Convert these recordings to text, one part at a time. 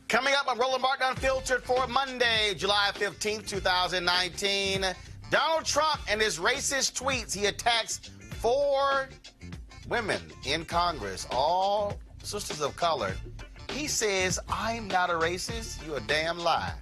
Coming up on Roland Unfiltered for Monday, July 15th, 2019. Donald Trump and his racist tweets. He attacks 4 women in Congress, all sisters of color. He says, I'm not a racist. You a damn lie.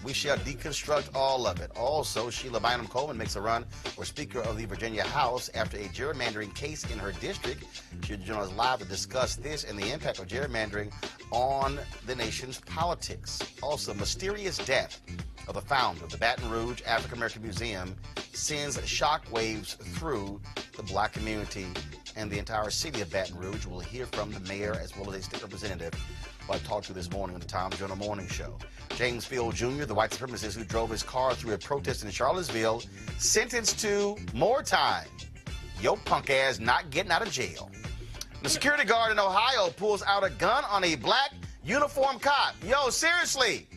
We shall deconstruct all of it. Also, Sheila Bynum-Coleman makes a run for Speaker of the Virginia House after a gerrymandering case in her district. She'll join us live to discuss this and the impact of gerrymandering on the nation's politics. Also, mysterious death of the founder of the Baton Rouge African American Museum sends shockwaves through the black community and the entire city of Baton Rouge. We'll hear from the mayor as well as a state representative who I talked to this morning on the Tom Journal Morning Show. James Field Jr., the white supremacist who drove his car through a protest in Charlottesville, sentenced to more time. Yo punk ass not getting out of jail. The security guard in Ohio pulls out a gun on a black uniformed cop. Yo, seriously.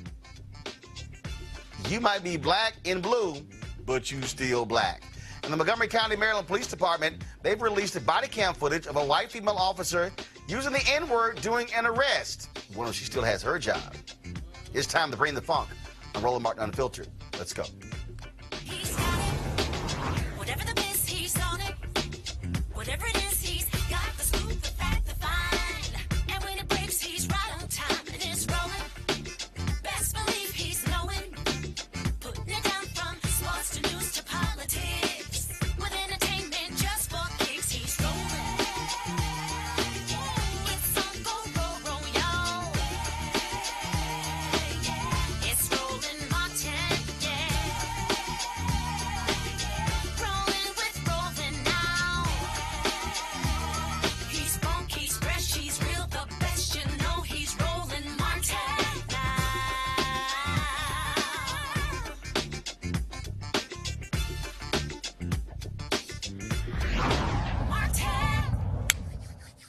You might be black and blue, but you still black. In the Montgomery County, Maryland Police Department, they've released body cam footage of a white female officer using the N-word during an arrest. Wonder if she still has her job. It's time to bring the funk on Roland Martin Unfiltered. Let's go. He's got it. Whatever the miss, he's on it. Whatever it is, he's got the scoop, the fact, the find. And when it breaks, he's right on time and it's rolling. Best believe he's knowing. Putting it down from sports to news to politics. With entertainment just for kicks, he's rolling. It's on go, roll, y'all. It's Roland Martin, yeah. Rolling with Roland now. He's funk, he's fresh, he's real, the best, you know he's Roland Martin now. Martin.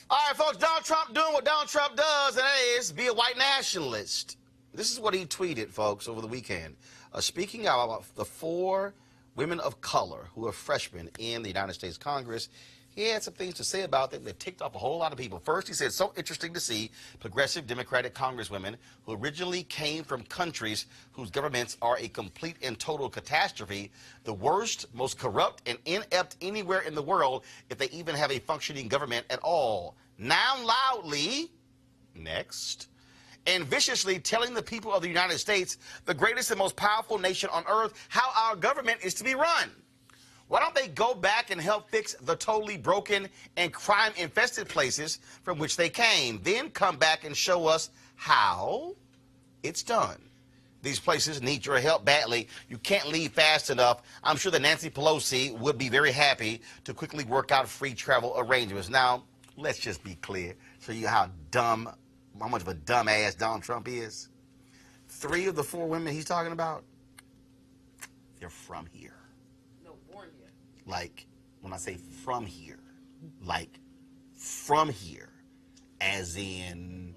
All right, folks, Donald Trump doing what Donald Trump does, and that is be a white nationalist. This is what he tweeted, folks, over the weekend. Speaking out about the 4 women of color who are freshmen in the United States Congress, he had some things to say about them that ticked off a whole lot of people. First, he said, so interesting to see progressive Democratic congresswomen who originally came from countries whose governments are a complete and total catastrophe, the worst, most corrupt, and inept anywhere in the world, if they even have a functioning government at all. Now loudly, next, and viciously telling the people of the United States, the greatest and most powerful nation on earth, how our government is to be run. Why don't they go back and help fix the totally broken and crime-infested places from which they came? Then come back and show us how it's done. These places need your help badly. You can't leave fast enough. I'm sure that Nancy Pelosi would be very happy to quickly work out free travel arrangements. Now, let's just be clear, show you how much of a dumbass Donald Trump is. 3 of the 4 women he's talking about, they're from here. Like, when I say from here, like from here, as in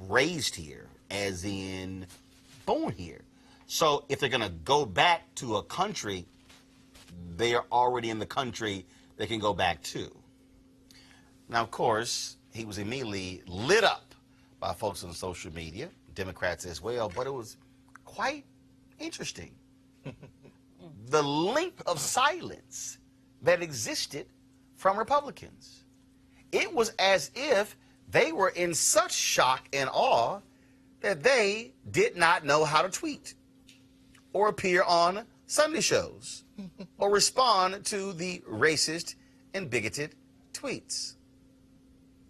raised here, as in born here. So if they're going to go back to a country, they are already in the country they can go back to. Now, of course, he was immediately lit up by folks on social media, Democrats as well, but it was quite interesting. The length of silence that existed from Republicans. It was as if they were in such shock and awe that they did not know how to tweet or appear on Sunday shows or respond to the racist and bigoted tweets.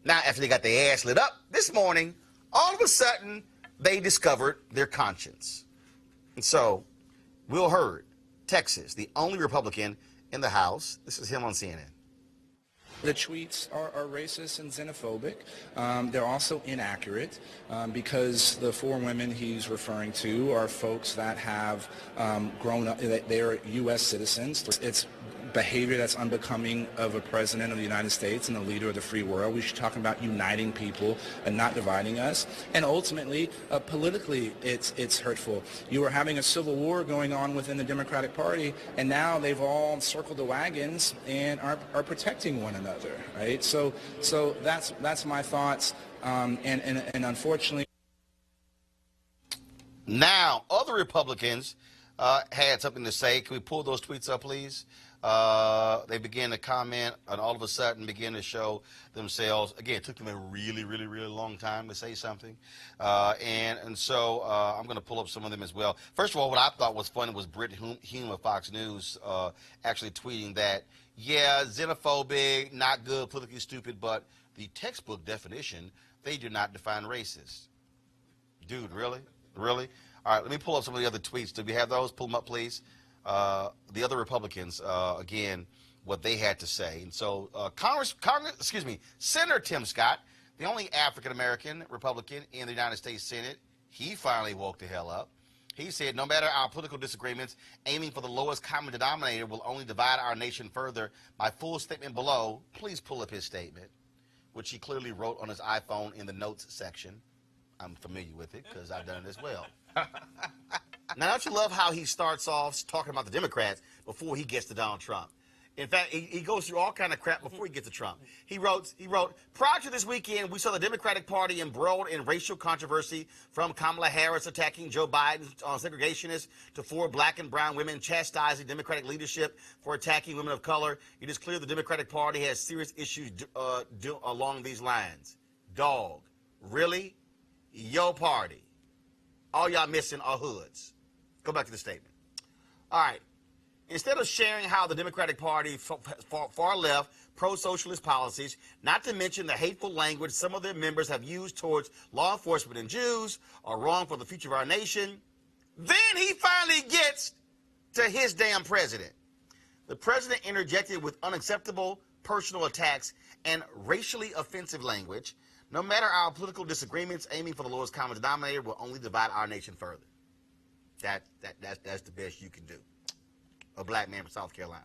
Now, after they got their ass lit up this morning, all of a sudden, they discovered their conscience. And so, Will Hurd, Texas, the only Republican in the House. This is him on CNN. The tweets are racist and xenophobic. They're also inaccurate because the 4 women he's referring to are folks that have grown up, they're U.S. citizens. It's behavior that's unbecoming of a president of the United States and a leader of the free world. We should talk about uniting people and not dividing us. And ultimately, politically, it's hurtful. You were having a civil war going on within the Democratic Party, and now they've all circled the wagons and are protecting one another, right? So that's my thoughts, and unfortunately. Now, other Republicans had something to say. Can we pull those tweets up, please? They began to comment and all of a sudden began to show themselves. Again, it took them a really, really, really long time to say something. So I'm going to pull up some of them as well. First of all, what I thought was funny was Britt Hume of Fox News actually tweeting that, yeah, xenophobic, not good, politically stupid, but the textbook definition, they do not define racist. Dude, really? Really? All right, let me pull up some of the other tweets. Do we have those? Pull them up, please. The other Republicans, again, what they had to say. And so Senator Tim Scott, the only African-American Republican in the United States Senate, he finally woke the hell up. He said, no matter our political disagreements, aiming for the lowest common denominator will only divide our nation further. My full statement below, please pull up his statement, which he clearly wrote on his iPhone in the notes section. I'm familiar with it because I've done it as well. Now, don't you love how he starts off talking about the Democrats before he gets to Donald Trump? In fact, he goes through all kind of crap before he gets to Trump. He wrote, prior to this weekend, we saw the Democratic Party embroiled in racial controversy, from Kamala Harris attacking Joe Biden on segregationists to 4 black and brown women chastising Democratic leadership for attacking women of color. It is clear the Democratic Party has serious issues along these lines. Dog, really? Yo party. All y'all missing are hoods. Go back to the statement. All right. Instead of sharing how the Democratic Party far left pro-socialist policies, not to mention the hateful language some of their members have used towards law enforcement and Jews, are wrong for the future of our nation, then he finally gets to his damn president. The president interjected with unacceptable personal attacks and racially offensive language. No matter our political disagreements, aiming for the lowest common denominator will only divide our nation further. That's the best you can do. A black man from South Carolina.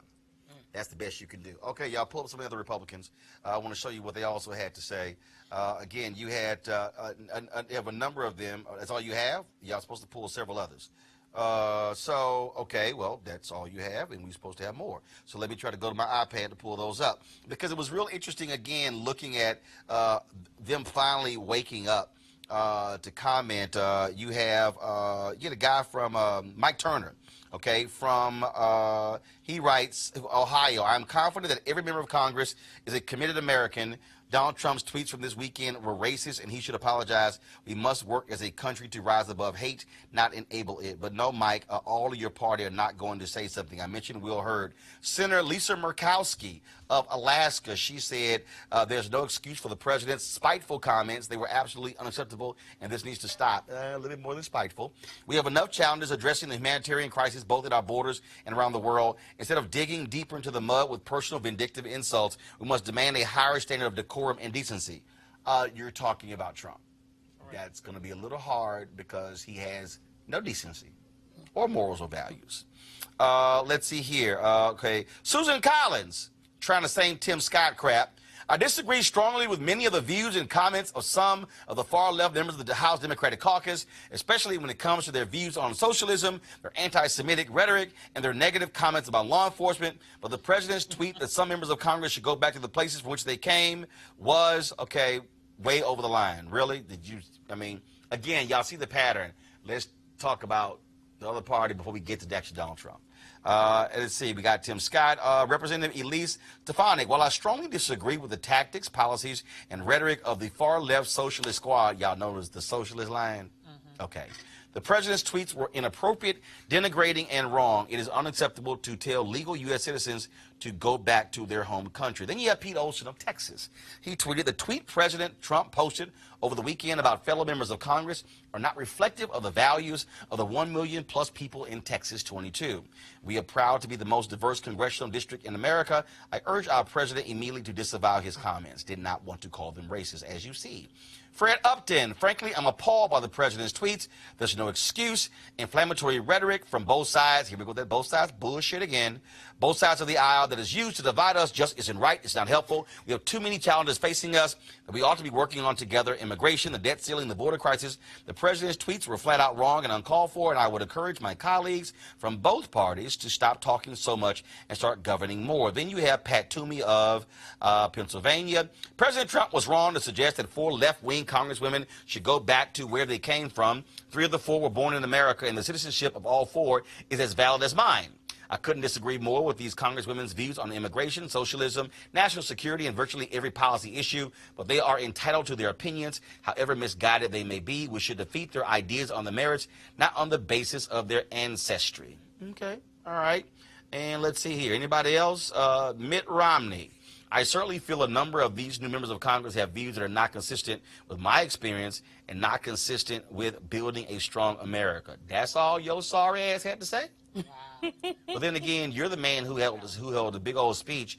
That's the best you can do. Okay, y'all, pull up some of the other Republicans. I want to show you what they also had to say. Again, you had you have a number of them. That's all you have? Y'all supposed to pull several others. Okay, well, that's all you have, and we're supposed to have more. So let me try to go to my iPad to pull those up. Because it was real interesting, again, looking at them finally waking up to comment. You have a guy from Mike Turner. Okay, he writes, Ohio, I'm confident that every member of Congress is a committed American. Donald Trump's tweets from this weekend were racist, and he should apologize. We must work as a country to rise above hate, not enable it. But no, Mike, all of your party are not going to say something. I mentioned Will Hurd. Senator Lisa Murkowski of Alaska, she said there's no excuse for the president's spiteful comments. They were absolutely unacceptable, and this needs to stop. A little bit more than spiteful. We have enough challenges addressing the humanitarian crisis both at our borders and around the world. Instead of digging deeper into the mud with personal vindictive insults, we must demand a higher standard of decorum and decency. You're talking about Trump. That's going to be a little hard because he has no decency or morals or values. Let's see here. Okay, Susan Collins, trying to same Tim Scott crap. I disagree strongly with many of the views and comments of some of the far-left members of the House Democratic Caucus, especially when it comes to their views on socialism, their anti-Semitic rhetoric, and their negative comments about law enforcement. But the president's tweet that some members of Congress should go back to the places from which they came was, okay, way over the line. Really? Again, y'all see the pattern. Let's talk about the other party before we get to actually Donald Trump. Let's see, we got Tim Scott, Representative Elise Stefanik. While I strongly disagree with the tactics, policies, and rhetoric of the far-left socialist squad, y'all notice the socialist line? Okay. The president's tweets were inappropriate, denigrating, and wrong. It is unacceptable to tell legal U.S. citizens to go back to their home country. Then you have Pete Olson of Texas. He tweeted, the tweet President Trump posted over the weekend about fellow members of Congress are not reflective of the values of the 1 million plus people in Texas 22. We are proud to be the most diverse congressional district in America. I urge our president immediately to disavow his comments. Did not want to call them racist, as you see. Fred Upton, frankly, I'm appalled by the president's tweets. There's no excuse. Inflammatory rhetoric from both sides. Here we go, that both sides bullshit again. Both sides of the aisle that is used to divide us just isn't right. It's not helpful. We have too many challenges facing us that we ought to be working on together. Immigration, the debt ceiling, the border crisis. The president's tweets were flat out wrong and uncalled for, and I would encourage my colleagues from both parties to stop talking so much and start governing more. Then you have Pat Toomey of Pennsylvania. President Trump was wrong to suggest that 4 left-wing congresswomen should go back to where they came from. 3 of the 4 were born in America, and the citizenship of all 4 is as valid as mine. I couldn't disagree more with these congresswomen's views on immigration, socialism, national security, and virtually every policy issue, but they are entitled to their opinions, however misguided they may be. We should defeat their ideas on the merits, not on the basis of their ancestry. Okay, all right. And let's see here. Anybody else? Mitt Romney. I certainly feel a number of these new members of Congress have views that are not consistent with my experience and not consistent with building a strong America. That's all your sorry ass had to say? Wow. But then again, you're the man who held a big old speech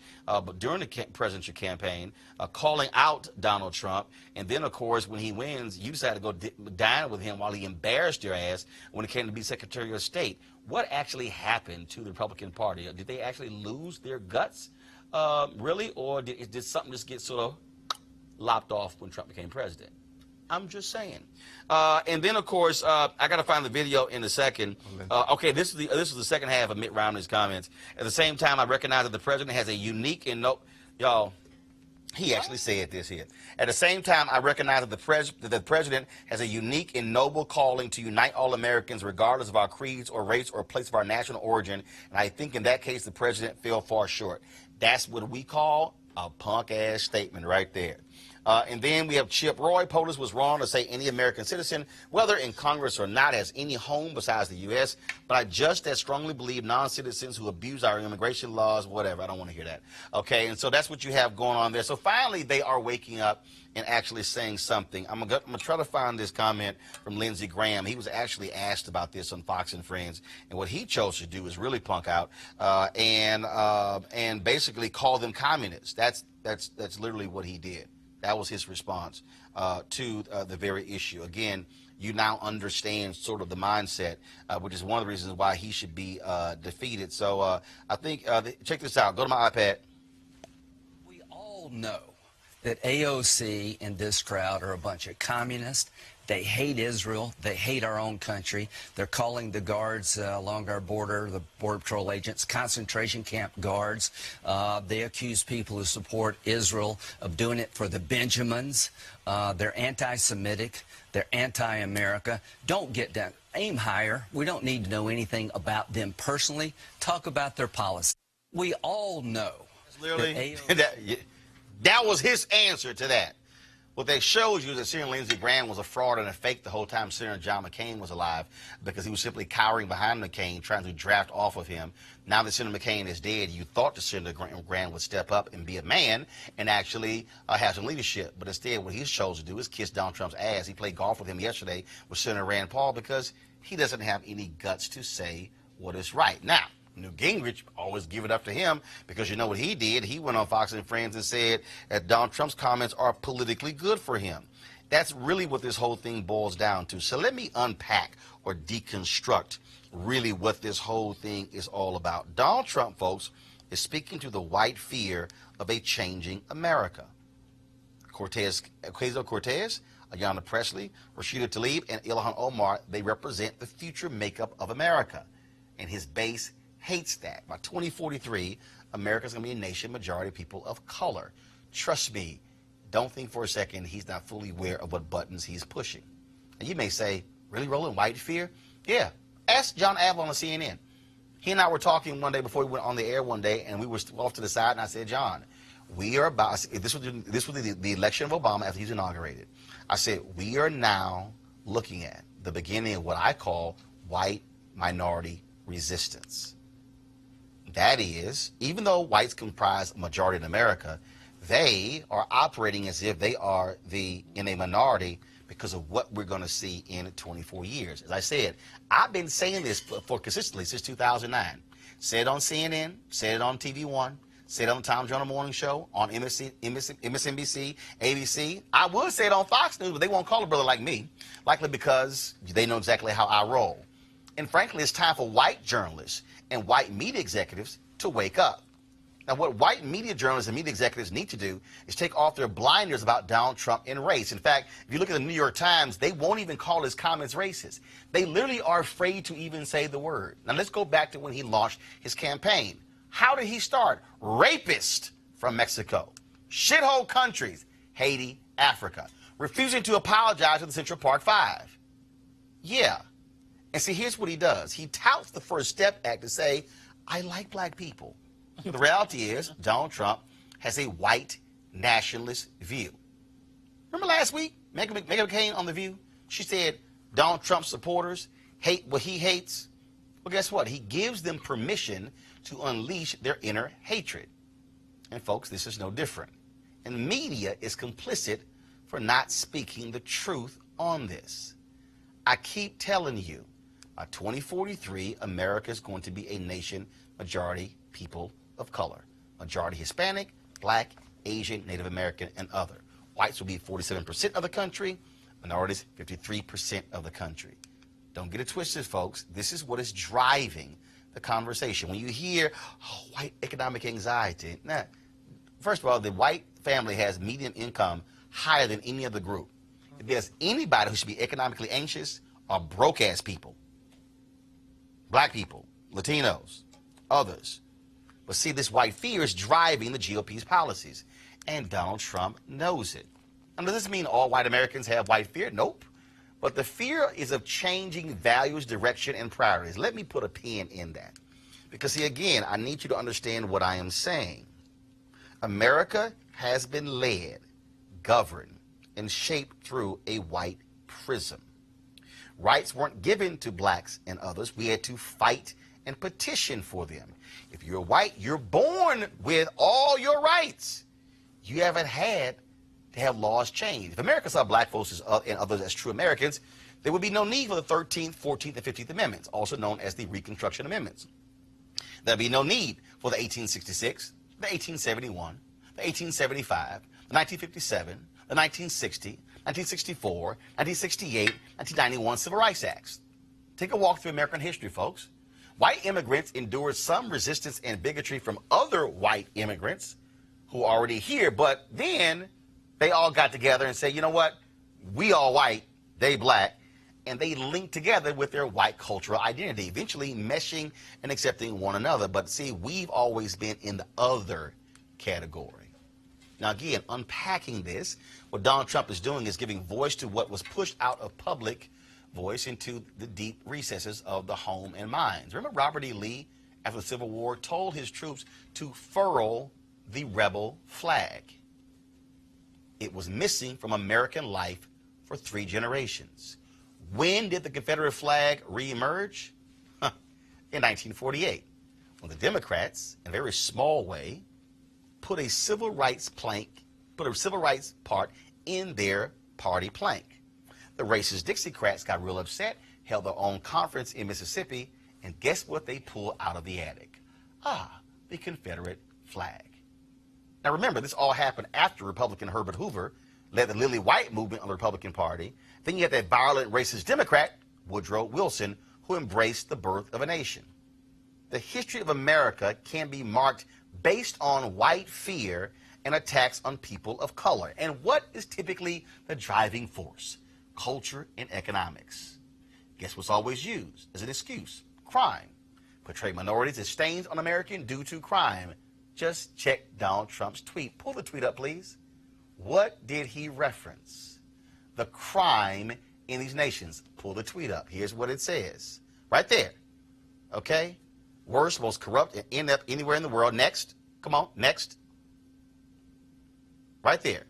during the presidential campaign calling out Donald Trump. And then, of course, when he wins, you decided to go dine with him while he embarrassed your ass when it came to be Secretary of State. What actually happened to the Republican Party? Did they actually lose their guts, really? Or did something just get sort of lopped off when Trump became president? I'm just saying. And then, of course, I got to find the video in a second. Okay, this is the second half of Mitt Romney's comments. At the same time, I recognize that the president has a unique and y'all. He actually said this here. At the same time, I recognize that the president has a unique and noble calling to unite all Americans, regardless of our creeds or race or place of our national origin. And I think in that case, the president fell far short. That's what we call a punk-ass statement right there. And then we have Chip Roy. POTUS was wrong to say any American citizen, whether in Congress or not, has any home besides the U.S. But I just as strongly believe non-citizens who abuse our immigration laws, whatever. I don't want to hear that. Okay, and so that's what you have going on there. So finally, they are waking up and actually saying something. I'm gonna try to find this comment from Lindsey Graham. He was actually asked about this on Fox and Friends, and what he chose to do is really punk out and basically call them communists. That's literally what he did. That was his response to the very issue. Again, you now understand sort of the mindset, which is one of the reasons why he should be defeated. So I think, check this out. Go to my iPad. We all know that AOC and this crowd are a bunch of communists. They hate Israel. They hate our own country. They're calling the guards along our border, the Border Patrol agents, concentration camp guards. They accuse people who support Israel of doing it for the Benjamins. They're anti-Semitic. They're anti-America. Don't get down. Aim higher. We don't need to know anything about them personally. Talk about their policy. We all know. Literally, that was his answer to that. What they showed you is that Senator Lindsey Graham was a fraud and a fake the whole time Senator John McCain was alive, because he was simply cowering behind McCain, trying to draft off of him. Now that Senator McCain is dead, you thought that Senator Graham would step up and be a man and actually have some leadership. But instead, what he's chosen to do is kiss Donald Trump's ass. He played golf with him yesterday with Senator Rand Paul because he doesn't have any guts to say what is right. Now, Newt Gingrich, always give it up to him, because you know what he did? He went on Fox and Friends and said that Donald Trump's comments are politically good for him. That's really what this whole thing boils down to. So let me unpack or deconstruct really what this whole thing is all about. Donald Trump, folks, is speaking to the white fear of a changing America. Ocasio-Cortez, Ayanna Pressley, Rashida Tlaib, and Ilhan Omar, they represent the future makeup of America. And his base hates that. By 2043, America's going to be a nation majority of people of color. Trust me, don't think for a second he's not fully aware of what buttons he's pushing. And you may say, really, Roland, white fear? Yeah. Ask John Avlon on CNN. He and I were talking one day before we went on the air one day, and we were off to the side, and I said, John, we are about, this was the election of Obama after he was inaugurated. I said, we are now looking at the beginning of what I call white minority resistance. That is, even though whites comprise a majority in America, they are operating as if they are in a minority because of what we're going to see in 24 years. As I said, I've been saying this for consistently since 2009. Said it on CNN, said it on TV One, said it on the Tom Joyner Morning Show, on MSNBC, ABC. I would say it on Fox News, but they won't call a brother like me, likely because they know exactly how I roll. And frankly, it's time for white journalists and white media executives to wake up. Now, what white media journalists and media executives need to do is take off their blinders about Donald Trump and race. In fact, if you look at the New York Times, they won't even call his comments racist. They literally are afraid to even say the word. Now, let's go back to when he launched his campaign. How did he start? Rapist from Mexico. Shithole countries, Haiti, Africa. refusing to apologize to the Central Park Five. Yeah. And see, here's what he does. He touts the First Step Act to say, I like black people. The reality is, Donald Trump has a white nationalist view. Remember last week, Meghan McCain on The View? She said Donald Trump's supporters hate what he hates. Well, guess what? He gives them permission to unleash their inner hatred. And folks, this is no different. And media is complicit for not speaking the truth on this. I keep telling you, by 2043, America is going to be a nation majority people of color. Majority Hispanic, black, Asian, Native American, and other. Whites will be 47% of the country, minorities 53% of the country. Don't get it twisted, folks. This is what is driving the conversation. When you hear white economic anxiety, first of all, the white family has median income higher than any other group. If there's anybody who should be economically anxious, are broke-ass people. Black people, Latinos, others. But see, this white fear is driving the GOP's policies, and Donald Trump knows it. Now, does this mean all white Americans have white fear? Nope. But the fear is of changing values, direction, and priorities. Let me put a pin in that. Because, see, again, I need you to understand what I am saying. America has been led, governed, and shaped through a white prism. Rights weren't given to blacks and others. We had to fight and petition for them. If you're white, you're born with all your rights. You haven't had to have laws changed. If America saw black folks and others as true Americans, there would be no need for the 13th, 14th, and 15th Amendments, also known as the Reconstruction Amendments. There'd be no need for the 1866, the 1871, the 1875, the 1957, the 1960, 1964, 1968, 1991 Civil Rights Acts. Take a walk through American history, folks. White immigrants endured some resistance and bigotry from other white immigrants who are already here, but then they all got together and said, you know what, we all white, they black, and they linked together with their white cultural identity, eventually meshing and accepting one another. But see, we've always been in the other category. Now, again, unpacking this, what Donald Trump is doing is giving voice to what was pushed out of public voice into the deep recesses of the home and minds. Remember Robert E. Lee, after the Civil War, told his troops to furl the rebel flag. It was missing from American life for 3 generations. When did the Confederate flag reemerge? In 1948, when the Democrats, in a very small way, put a civil rights part in their party plank. The racist Dixiecrats got real upset, held their own conference in Mississippi, and guess what they pulled out of the attic? The Confederate flag. Now remember, this all happened after Republican Herbert Hoover led the Lily White movement on the Republican Party. Then you had that violent racist Democrat, Woodrow Wilson, who embraced the birth of a nation. The history of America can be marked based on white fear and attacks on people of color. And what is typically the driving force? Culture and economics. Guess what's always used as an excuse? Crime. Portray minorities as stains on American due to crime. Just check Donald Trump's tweet. Pull the tweet up, please. What did he reference? The crime in these nations. Pull the tweet up. Here's what it says. Right there. Okay? Worst, most corrupt, and end up anywhere in the world. Next. Come on. Next. Right there.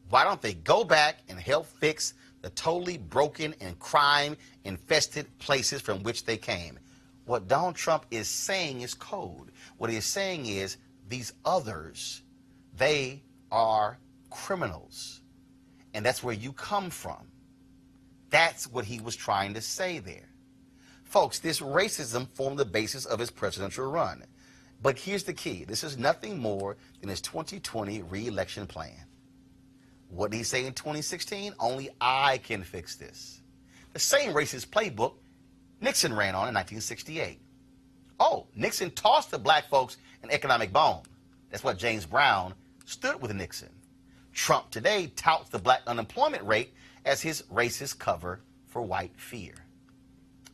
Why don't they go back and help fix the totally broken and crime-infested places from which they came? What Donald Trump is saying is code. What he is saying is these others, they are criminals. And that's where you come from. That's what he was trying to say there. Folks, this racism formed the basis of his presidential run. But here's the key. This is nothing more than his 2020 re-election plan. What did he say in 2016? Only I can fix this. The same racist playbook Nixon ran on in 1968. Oh, Nixon tossed the black folks an economic bone. That's why James Brown stood with Nixon. Trump today touts the black unemployment rate as his racist cover for white fear.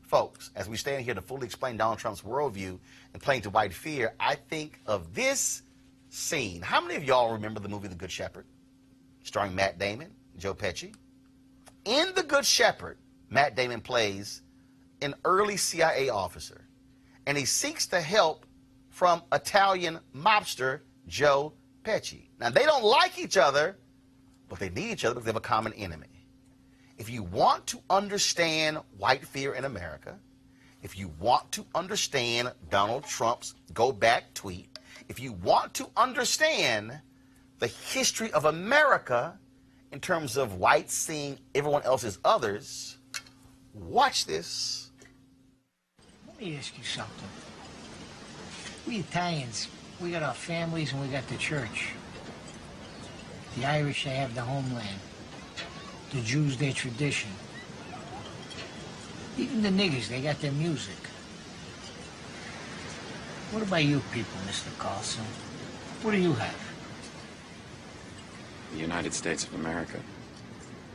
Folks, as we stand here to fully explain Donald Trump's worldview and playing to white fear, I think of this scene. How many of y'all remember the movie The Good Shepherd? Starring Matt Damon, Joe Pesci. In The Good Shepherd, Matt Damon plays an early CIA officer, and he seeks the help from Italian mobster Joe Pesci. Now, they don't like each other, but they need each other because they have a common enemy. If you want to understand white fear in America, if you want to understand Donald Trump's go back tweet, if you want to understand the history of America in terms of whites seeing everyone else as others, watch this. Let me ask you something. We Italians, we got our families and we got the church. The Irish, they have the homeland. The Jews, their tradition. Even the niggers, they got their music. What about you people, Mr. Carlson? What do you have? The United States of America.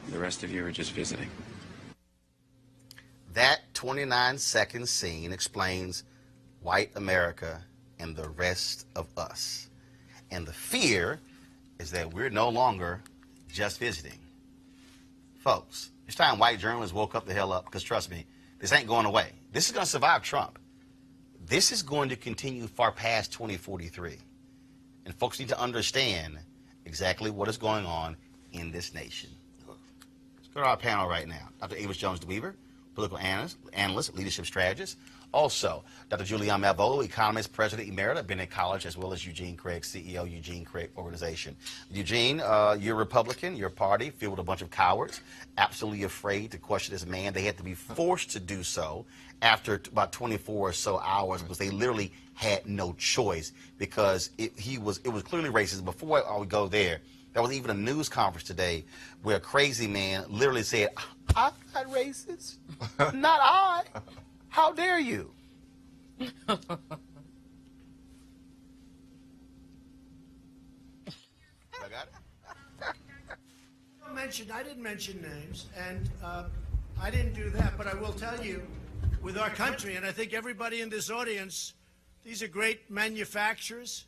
The rest of you are just visiting. That 29-second scene explains white America and the rest of us. And the fear is that we're no longer just visiting. Folks, it's time white journalists woke up the hell up, because trust me, this ain't going away. This is going to survive Trump. This is going to continue far past 2043. And folks need to understand exactly what is going on in this nation. Let's go to our panel right now. Dr. Avis Jones-DeWeaver, political analyst, leadership strategist. Also, Dr. Julian Malvolo, economist, president emerita, Bennett College, as well as Eugene Craig, CEO, Eugene Craig Organization. Eugene, you're Republican, your party, filled with a bunch of cowards, absolutely afraid to question this man. They had to be forced to do so after about 24 or so hours because they literally had no choice because it was clearly racist. Before we go there was even a news conference today where a crazy man literally said, "I'm not racist. Not I. How dare you?" I got it. I didn't mention names, and I didn't do that, but I will tell you, with our country, and I think everybody in this audience, these are great manufacturers,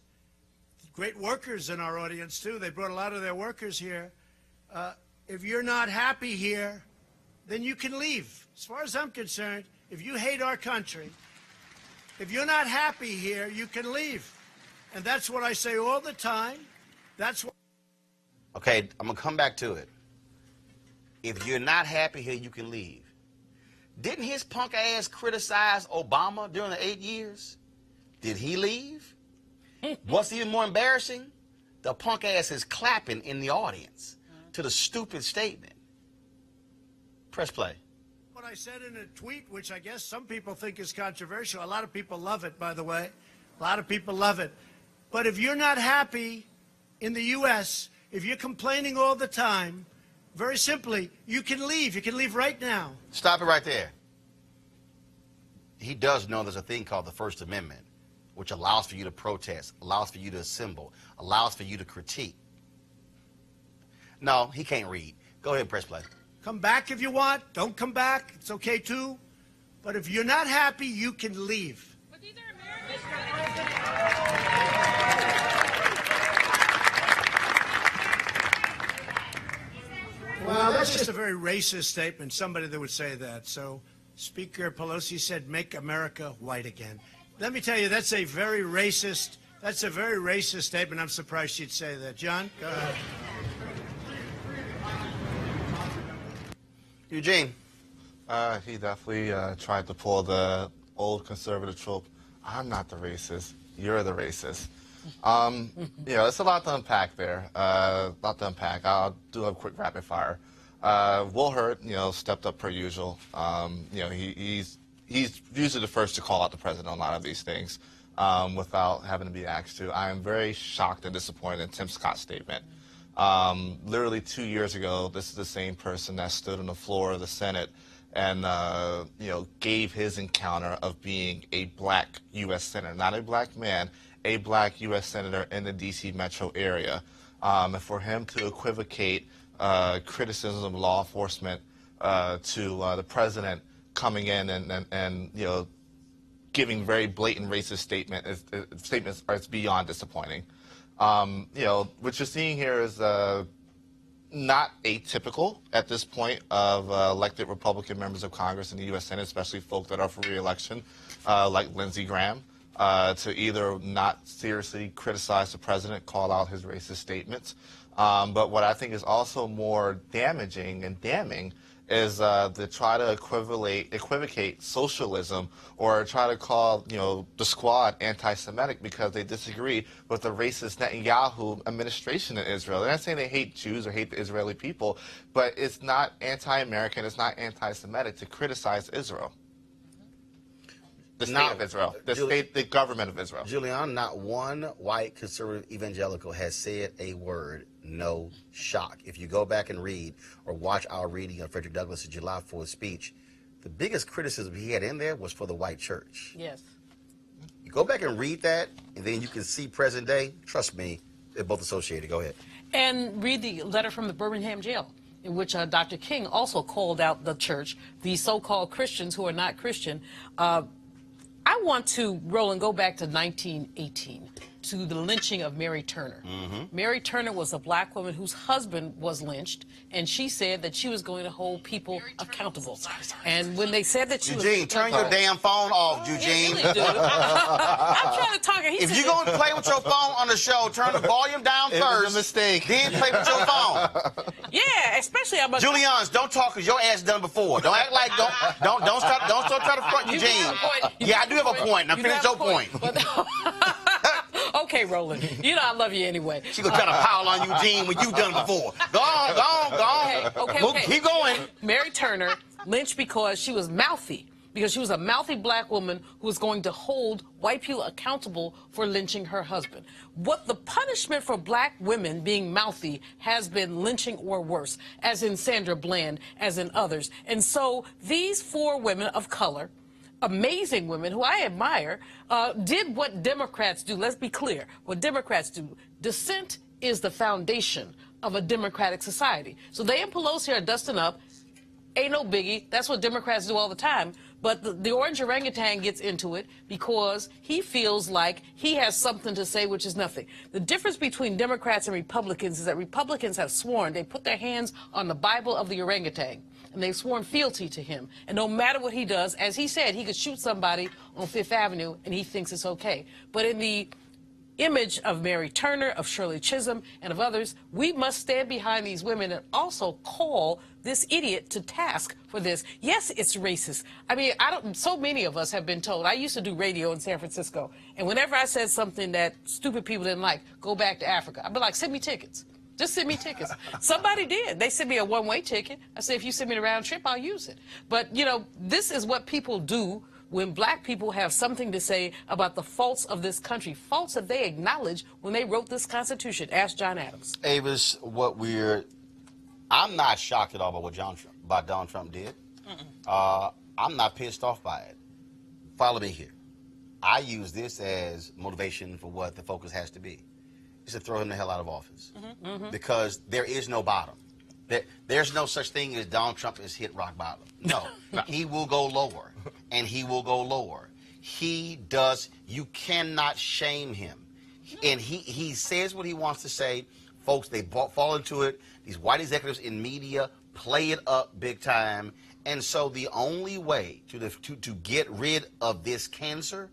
great workers in our audience, too. They brought a lot of their workers here. If you're not happy here, then you can leave. As far as I'm concerned, if you hate our country, if you're not happy here, you can leave. And that's what I say all the time. That's what... Okay, I'm going to come back to it. If you're not happy here, you can leave. Didn't his punk ass criticize Obama during the 8 years? Did he leave? What's even more embarrassing? The punk ass is clapping in the audience to the stupid statement. Press play. What I said in a tweet, which I guess some people think is controversial. A lot of people love it, by the way. A lot of people love it. But if you're not happy in the U.S., if you're complaining all the time, very simply, you can leave. You can leave right now. Stop it right there. He does know there's a thing called the First Amendment, which allows for you to protest, allows for you to assemble, allows for you to critique. No, he can't read. Go ahead and press play. Come back if you want. Don't come back. It's okay, too. But if you're not happy, you can leave. But these are Americans. Well, that's just a very racist statement, somebody that would say that. So Speaker Pelosi said, "Make America white again." Let me tell you, that's a very racist statement. I'm surprised she'd say that. John, go ahead. Eugene. He definitely tried to pull the old conservative trope. I'm not the racist. You're the racist. It's a lot to unpack there. I'll do a quick rapid fire. Will Hurt, stepped up per usual. He's usually the first to call out the president on a lot of these things without having to be asked to. I am very shocked and disappointed in Tim Scott's statement. Literally 2 years ago, this is the same person that stood on the floor of the Senate and gave his encounter of being a black U.S. senator, not a black man, a black U.S. senator in the D.C. metro area. And for him to equivocate criticism of law enforcement to the president coming in and giving very blatant racist statements is beyond disappointing. What you're seeing here is not atypical at this point of elected Republican members of Congress in the U.S. Senate, especially folk that are for re-election, like Lindsey Graham, to either not seriously criticize the president, call out his racist statements. But what I think is also more damaging and damning is to try to equivocate socialism or try to call, the squad anti-Semitic because they disagree with the racist Netanyahu administration in Israel. They're not saying they hate Jews or hate the Israeli people, but it's not anti-American, it's not anti-Semitic to criticize Israel. The state of Israel, the government of Israel. Julian, not one white conservative evangelical has said a word, no shock. If you go back and read or watch our reading of Frederick Douglass' July 4th speech, the biggest criticism he had in there was for the white church. Yes. You go back and read that, and then you can see present day. Trust me, they're both associated. Go ahead. And read the letter from the Birmingham jail, in which Dr. King also called out the church, the so-called Christians who are not Christian. I want to, Roland, go back to 1918, to the lynching of Mary Turner. Mary Turner was a black woman whose husband was lynched, and she said that she was going to hold people accountable. And when they said that she Eugene, turn your damn phone off, Eugene. Really, dude. I'm trying to talk. If you're going to play with your phone on the show, turn the volume down first. It was a mistake. Then play with your phone. Yeah, especially about Julians, don't talk because your ass done before. Don't act like don't start trying to front Eugene. Yeah, I do have a point. Now finish your point. Okay, Roland. You know I love you anyway. She gonna try to pile on Eugene when you done before. Go on. Okay. Keep going. Mary Turner lynched because she was mouthy. Because she was a mouthy black woman who was going to hold white people accountable for lynching her husband. What the punishment for black women being mouthy has been lynching or worse, as in Sandra Bland, as in others. And so these 4 women of color, amazing women who I admire, did what Democrats do. Let's be clear. What Democrats do. Dissent is the foundation of a democratic society. So they and Pelosi are dusting up. Ain't no biggie. That's what Democrats do all the time. But the orange orangutan gets into it because he feels like he has something to say, which is nothing. The difference between Democrats and Republicans is that Republicans have sworn, they put their hands on the Bible of the orangutan, and they've sworn fealty to him. And no matter what he does, as he said, he could shoot somebody on Fifth Avenue, and he thinks it's okay. But in the image of Mary Turner, of Shirley Chisholm, and of others, we must stand behind these women and also call this idiot to task for this. Yes, it's racist. I mean, so many of us have been told. I used to do radio in San Francisco, and whenever I said something that stupid people didn't like, go back to Africa, I'd be like, send me tickets. Just send me tickets. Somebody did. They sent me a one-way ticket. I said, if you send me the round trip, I'll use it. But, this is what people do when black people have something to say about the faults of this country, faults that they acknowledged when they wrote this Constitution. Ask John Adams. Avis, I'm not shocked at all by what Donald Trump did. I'm not pissed off by it. Follow me here. I use this as motivation for what the focus has to be. It's to throw him the hell out of office. Because there is no bottom. There's no such thing as Donald Trump has hit rock bottom. No. He will go lower, and he will go lower. You cannot shame him. And he says what he wants to say. Folks, they fall into it. These white executives in media play it up big time. And so the only way to get rid of this cancer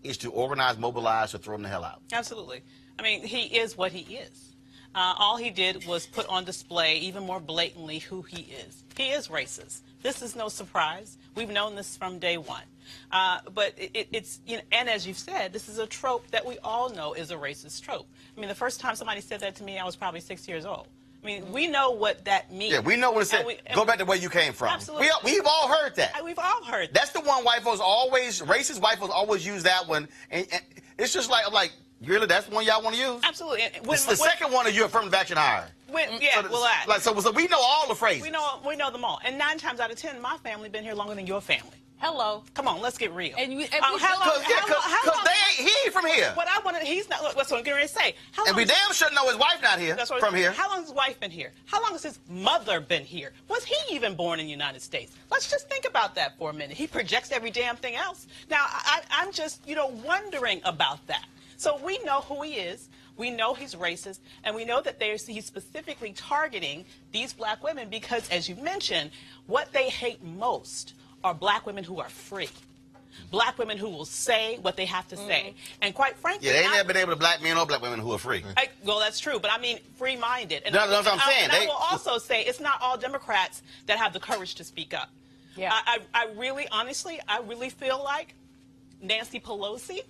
is to organize, mobilize, or throw him the hell out. Absolutely. I mean, he is what he is. All he did was put on display even more blatantly who he is. He is racist. This is no surprise. We've known this from day one. But it's, and as you've said, this is a trope that we all know is a racist trope. I mean, the first time somebody said that to me, I was probably 6 years old. I mean, we know what that means. Yeah, we know what it said. Go back to where you came from. Absolutely. We've all heard that. We've all heard that. That's the one white folks racist white folks always use that one. And it's just like, really, that's the one y'all want to use? Absolutely. The second one is your affirmative action hire. So we know all the phrases. We know them all. And 9 times out of 10, my family been here longer than your family. Hello. Come on, let's get real. And Because he ain't from here. What I want to, he's not, that's what I'm getting ready to say. And we damn sure know his wife not here, from here. How long has his wife been here? How long has his mother been here? Was he even born in the United States? Let's just think about that for a minute. He projects every damn thing else. Now, I'm just, wondering about that. So we know who he is. We know he's racist, and we know that he's specifically targeting these black women because, as you mentioned, what they hate most are black women who are free. Black women who will say what they have to say. And quite frankly... Yeah, they ain't never been able to black men or black women who are free. Well, that's true, but I mean free-minded. And that's what I'm saying. And I will also say it's not all Democrats that have the courage to speak up. Yeah. I really, honestly, I really feel like Nancy Pelosi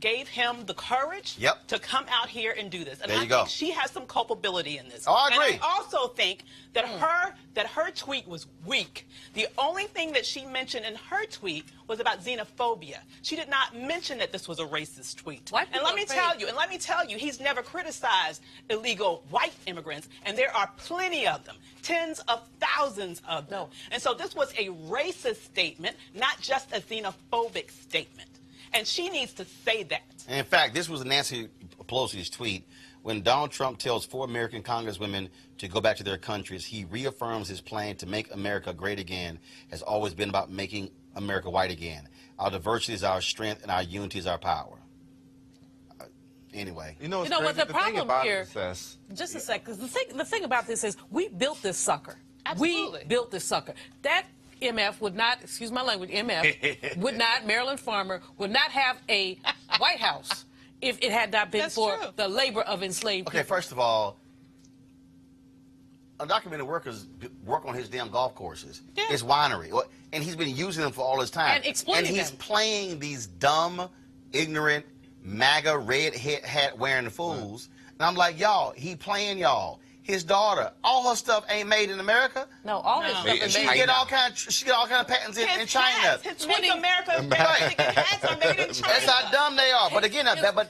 gave him the courage to come out here and do this. And I think she has some culpability in this. Oh, I agree. And I also think that her tweet was weak. The only thing that she mentioned in her tweet was about xenophobia. She did not mention that this was a racist tweet. And let me tell you, he's never criticized illegal white immigrants, and there are plenty of them, tens of thousands of them. And so this was a racist statement, not just a xenophobic statement. And she needs to say that. In fact, this was Nancy Pelosi's tweet. When Donald Trump tells 4 American congresswomen to go back to their countries, he reaffirms his plan to make America great again has always been about making America white again. Our diversity is our strength and our unity is our power. Anyway. You know what the problem here, just a sec, because the thing about this is we built this sucker. Absolutely. We built this sucker. That MF would not, excuse my language, MF would not, Maryland Farmer would not have a White House if it had not been for the labor of enslaved people. Okay, first of all, undocumented workers work on his damn golf courses, his winery, and he's been using them for all his time. And exploiting And he's them. playing these dumb, ignorant, MAGA red hat wearing fools. And I'm like, y'all, he playing y'all. His daughter, all her stuff ain't made in America. No, all his stuff is made. She get all kind of patents in China. His Make America hats are made in China. That's how dumb they are. But again,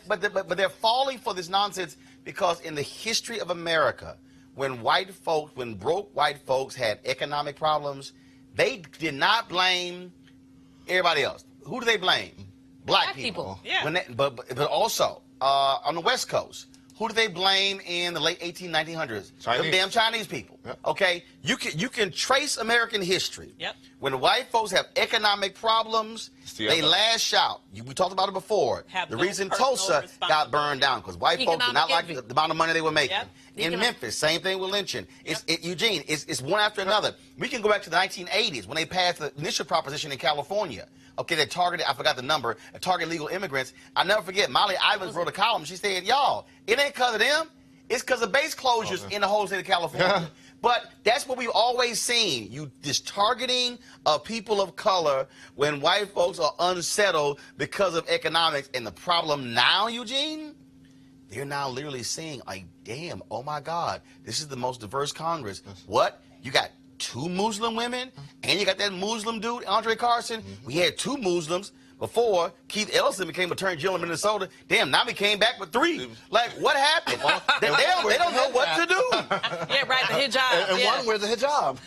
but they're falling for this nonsense because in the history of America, when broke white folks had economic problems, they did not blame everybody else. Who do they blame? Black people. Yeah. But also on the West Coast. Who do they blame in the late 1900s? Them damn Chinese people. Yep. Okay? You can trace American history. Yep. When white folks have economic problems, they lash out. We talked about it before. The reason Tulsa got burned down because white folks did not like the amount of money they were making. Yep. In Memphis, same thing with lynching. Eugene, it's one after another. We can go back to the 1980s when they passed the initial proposition in California. Okay, they targeted, I forgot the number, targeted legal immigrants. I'll never forget, Molly Ivins wrote a column. She said, y'all, it ain't because of them. It's because of base closures in the whole state of California. But that's what we've always seen. This targeting of people of color when white folks are unsettled because of economics. And the problem now, Eugene, they're now literally saying, like, damn, oh my God, this is the most diverse Congress. What? You got 2 Muslim women, and you got that Muslim dude, Andre Carson. We had 2 Muslims before. Keith Ellison became Attorney General of Minnesota. Damn, now we came back with 3. Like, what happened? they don't know what to do. Yeah, right, the hijab. And one wears a hijab.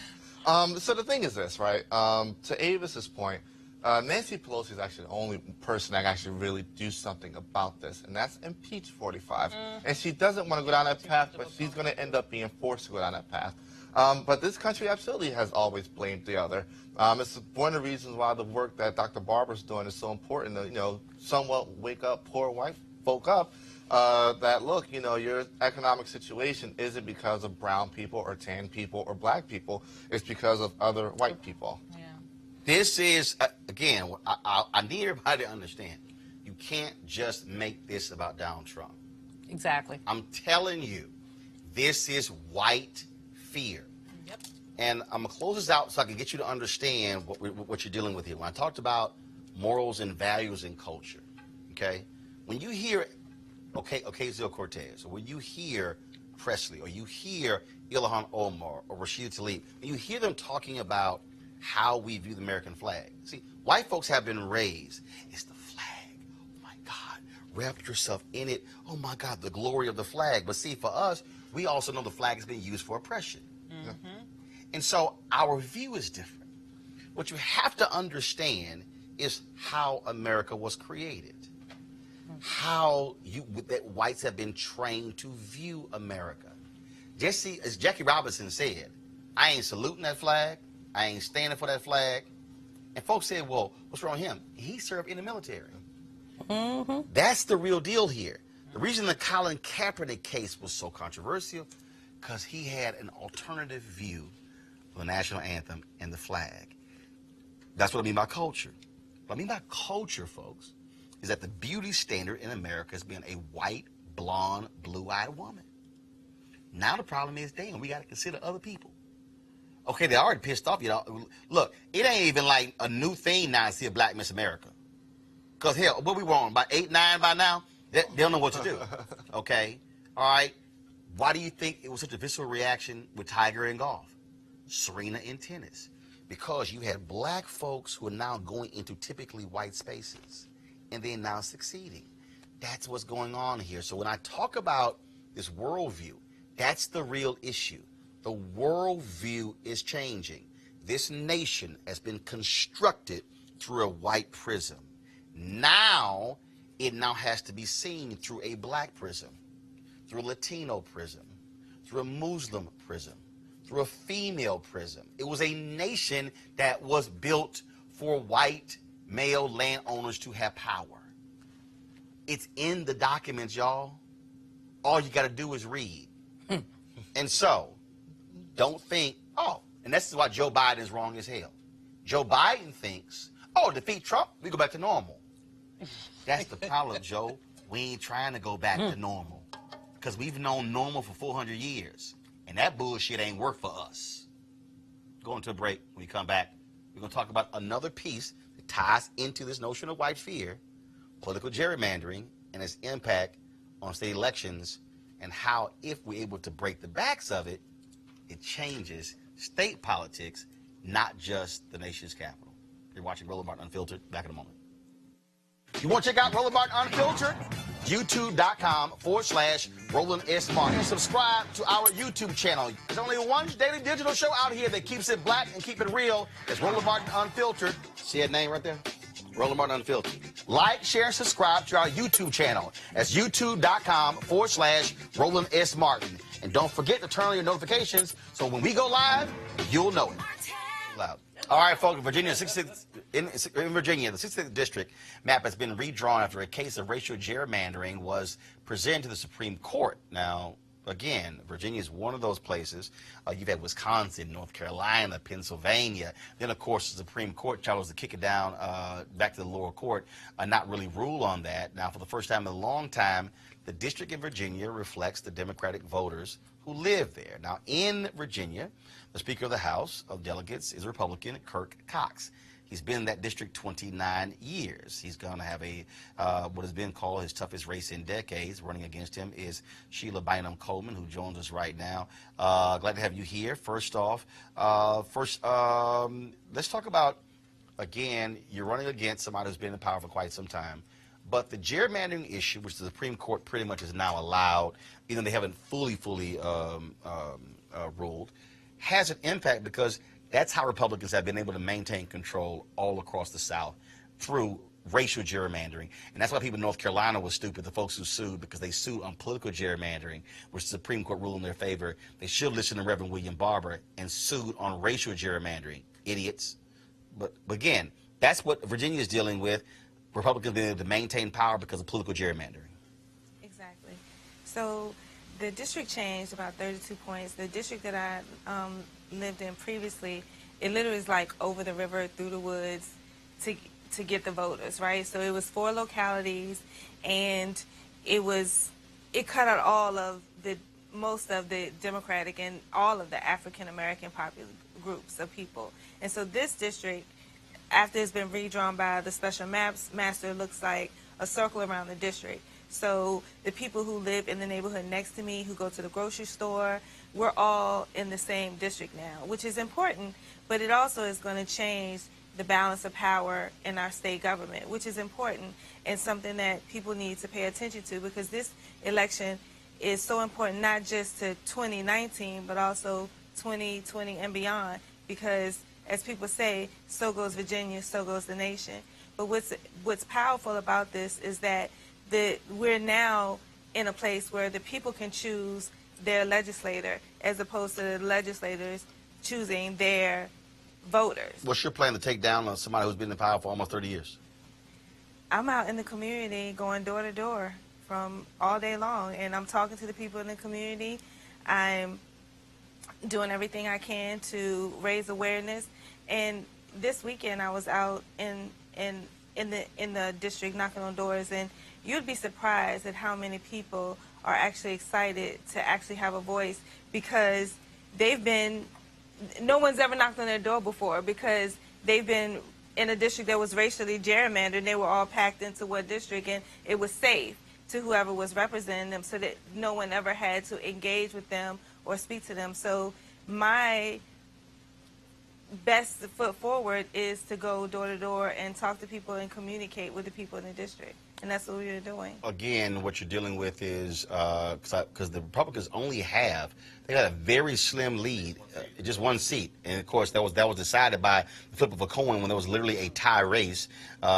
So the thing is this, right? To Avis's point, Nancy Pelosi is actually the only person that can actually really do something about this, and that's impeach 45. And she doesn't want to go down that path, but she's going to end up being forced to go down that path. But this country absolutely has always blamed the other. It's one of the reasons why the work that Dr. Barber's doing is so important to, somewhat wake up poor white folk up. That look, your economic situation isn't because of brown people or tan people or black people. It's because of other white people. Yeah. This is, again, I need everybody to understand. You can't just make this about Donald Trump. Exactly. I'm telling you, this is white fear. Yep. And I'm going to close this out so I can get you to understand what you're dealing with here. When I talked about morals and values and culture, okay? When you hear Ocasio-Cortez, or when you hear Presley, or you hear Ilhan Omar, or Rashida Tlaib, when you hear them talking about how we view the American flag. See, white folks have been raised. It's the flag. Oh, my God. Wrap yourself in it. Oh, my God, the glory of the flag. But see, for us, we also know the flag has been used for oppression. And so our view is different. What you have to understand is how America was created. How that whites have been trained to view America. As Jackie Robinson said, I ain't saluting that flag. I ain't standing for that flag. And folks said, well, what's wrong with him? He served in the military. That's the real deal here. The reason the Colin Kaepernick case was so controversial, because he had an alternative view of the national anthem and the flag. That's what I mean by culture. What I mean by culture, folks, is that the beauty standard in America has been a white, blonde, blue-eyed woman. Now the problem is, damn, we got to consider other people. Okay, they already pissed off, you know. Look, it ain't even like a new thing now to see a black Miss America. Because, hell, what we were on, about 8, 9 by now? They don't know what to do. Okay? All right? Why do you think it was such a visceral reaction with Tiger in golf? Serena in tennis? Because you had black folks who are now going into typically white spaces, and they're now succeeding. That's what's going on here. So when I talk about this worldview, that's the real issue. The worldview is changing. This nation has been constructed through a white prism. Now, it now has to be seen through a black prism, through a Latino prism, through a Muslim prism, through a female prism. It was a nation that was built for white male landowners to have power. It's in the documents, y'all. All you got to do is read. And so, don't think, oh, and this is why Joe Biden is wrong as hell. Joe Biden thinks, oh, defeat Trump, we go back to normal. That's the problem, Joe. We ain't trying to go back to normal. Because we've known normal for 400 years. And that bullshit ain't work for us. Going to a break. When we come back, we're going to talk about another piece that ties into this notion of white fear, political gerrymandering, and its impact on state elections, and how, if we're able to break the backs of it, it changes state politics, not just the nation's capital. You're watching Roland Martin Unfiltered. Back in a moment. You want to check out Roland Martin Unfiltered? YouTube.com/Roland S. Martin. Subscribe to our YouTube channel. There's only one daily digital show out here that keeps it black and keep it real. It's Roland Martin Unfiltered. See that name right there? Roland Martin Unfiltered. Like, share, and subscribe to our YouTube channel. That's YouTube.com/Roland S. Martin. And don't forget to turn on your notifications so when we go live, you'll know it. Loud. All right, folks, in Virginia, the 66th district map has been redrawn after a case of racial gerrymandering was presented to the Supreme Court. Now, again, Virginia is one of those places. You've had Wisconsin, North Carolina, Pennsylvania. Then, of course, the Supreme Court chose to kick it down back to the lower court and not really rule on that. Now, for the first time in a long time, the district in Virginia reflects the Democratic voters who live there. Now, in Virginia, the Speaker of the House of Delegates is Republican Kirk Cox. He's been in that district 29 years. He's going to have a what has been called his toughest race in decades. Running against him is Sheila Bynum Coleman, who joins us right now. Glad to have you here. First off, let's talk about, again, you're running against somebody who's been in power for quite some time. But the gerrymandering issue, which the Supreme Court pretty much is now allowed, even though they haven't fully ruled, has an impact because that's how Republicans have been able to maintain control all across the South through racial gerrymandering. And that's why people in North Carolina were stupid, the folks who sued, because they sued on political gerrymandering, which the Supreme Court ruled in their favor. They should listen to Reverend William Barber and sued on racial gerrymandering. Idiots. But again, that's what Virginia is dealing with. Republicans being able to maintain power because of political gerrymandering. Exactly. So the district changed about 32 points. The district that I lived in previously, it literally is like over the river, through the woods to get the voters, right? So it was 4 localities, and it cut out most of the Democratic and all of the African American groups of people. And so this district, after it's been redrawn by the special master, looks like a circle around the district. So the people who live in the neighborhood next to me, who go to the grocery store, we're all in the same district now, which is important, but it also is going to change the balance of power in our state government, which is important and something that people need to pay attention to, because this election is so important, not just to 2019, but also 2020 and beyond, because as people say, so goes Virginia, so goes the nation. But what's powerful about this is that we're now in a place where the people can choose their legislator as opposed to the legislators choosing their voters. What's your plan to take down somebody who's been in power for almost 30 years? I'm out in the community going door to door from all day long, and I'm talking to the people in the community. I'm doing everything I can to raise awareness. And this weekend I was out in the district knocking on doors, and you'd be surprised at how many people are actually excited to actually have a voice, because no one's ever knocked on their door before, because they've been in a district that was racially gerrymandered, and they were all packed into one district, and it was safe to whoever was representing them, so that no one ever had to engage with them or speak to them. So my best foot forward is to go door to door and talk to people and communicate with the people in the district. And that's what we're doing. Again, what you're dealing with is, because the Republicans they had a very slim lead, just one seat. And of course, that was decided by the flip of a coin when there was literally a tie race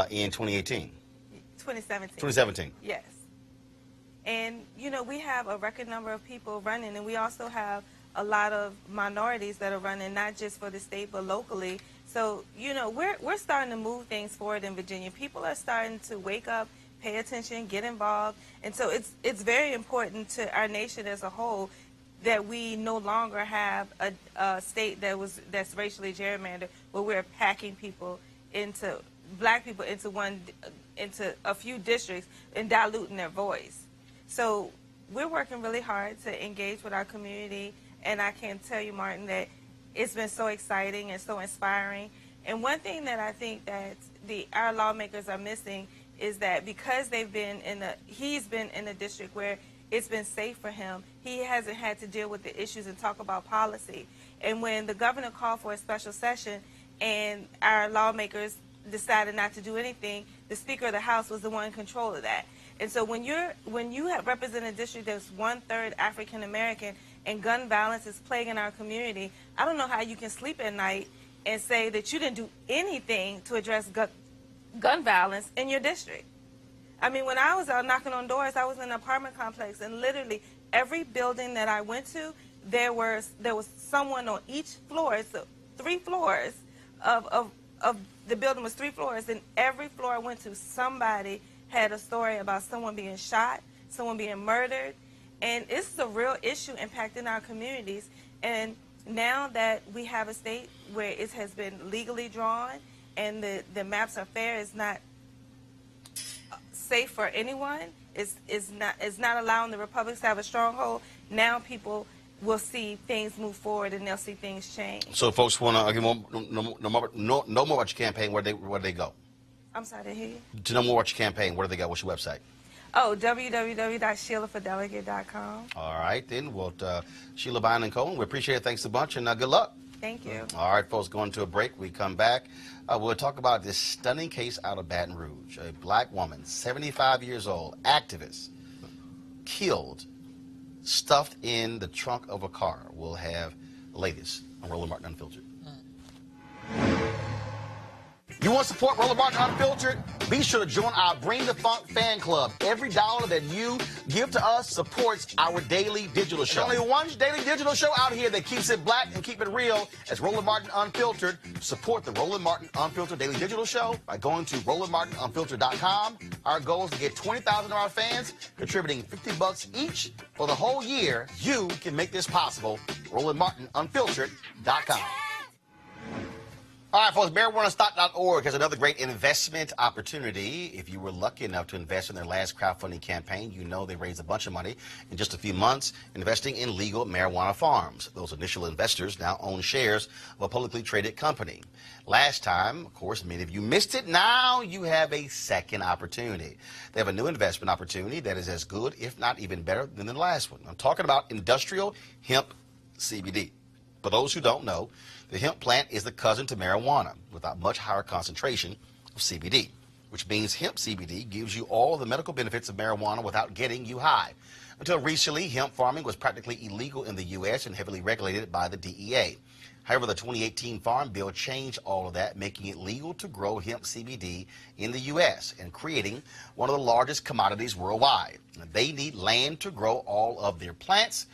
in 2018. 2017. 2017. Yes. And, you know, we have a record number of people running, and we also have a lot of minorities that are running, not just for the state, but locally. So, you know, we're starting to move things forward in Virginia. People are starting to wake up, pay attention, get involved. And so it's very important to our nation as a whole that we no longer have a state that's racially gerrymandered, where we're packing people black people into a few districts and diluting their voice. So we're working really hard to engage with our community, and I can tell you, Martin, that it's been so exciting and so inspiring. And one thing that I think that our lawmakers are missing is that because he's been in a district where it's been safe for him, he hasn't had to deal with the issues and talk about policy. And when the governor called for a special session and our lawmakers decided not to do anything, the Speaker of the House was the one in control of that. And so when you have represented a district that's 1/3 African American and gun violence is plaguing our community, I don't know how you can sleep at night and say that you didn't do anything to address gun violence in your district. I mean, when I was out knocking on doors, I was in an apartment complex, and literally every building that I went to, there was someone on each floor. So 3 floors of the building was 3 floors, and every floor I went to, somebody had a story about someone being shot, someone being murdered, and it's a real issue impacting our communities. And now that we have a state where it has been legally drawn and the maps are fair, it's not safe for anyone, it's not allowing the Republicans to have a stronghold, now people will see things move forward and they'll see things change. So folks want to know more about your campaign, where they go? I'm sorry, to hear you. To know more about your campaign, where do they go? What's your website? Oh, www.SheilaForDelegate.com. All right, then. Well, Sheila Bynum Cohen, we appreciate it. Thanks a bunch, and good luck. Thank you. All right, folks, going to a break. We come back. We'll talk about this stunning case out of Baton Rouge. A black woman, 75 years old, activist, killed, stuffed in the trunk of a car. We'll have the latest on Roland Martin Unfiltered. You want to support Roland Martin Unfiltered? Be sure to join our Bring the Funk fan club. Every dollar that you give to us supports our daily digital show. There's only one daily digital show out here that keeps it black and keep it real. It's Roland Martin Unfiltered. Support the Roland Martin Unfiltered daily digital show by going to RolandMartinUnfiltered.com. Our goal is to get 20,000 of our fans contributing $50 each for the whole year. You can make this possible. RolandMartinUnfiltered.com. All right, folks, MarijuanaStock.org has another great investment opportunity. If you were lucky enough to invest in their last crowdfunding campaign, you know they raised a bunch of money in just a few months investing in legal marijuana farms. Those initial investors now own shares of a publicly traded company. Last time, of course, many of you missed it. Now you have a second opportunity. They have a new investment opportunity that is as good, if not even better, than the last one. I'm talking about industrial hemp CBD. For those who don't know, the hemp plant is the cousin to marijuana with a much higher concentration of CBD, which means hemp CBD gives you all the medical benefits of marijuana without getting you high. Until recently, hemp farming was practically illegal in the U.S. and heavily regulated by the DEA. However, the 2018 Farm Bill changed all of that, making it legal to grow hemp CBD in the U.S. and creating one of the largest commodities worldwide. They need land to grow all of their plants,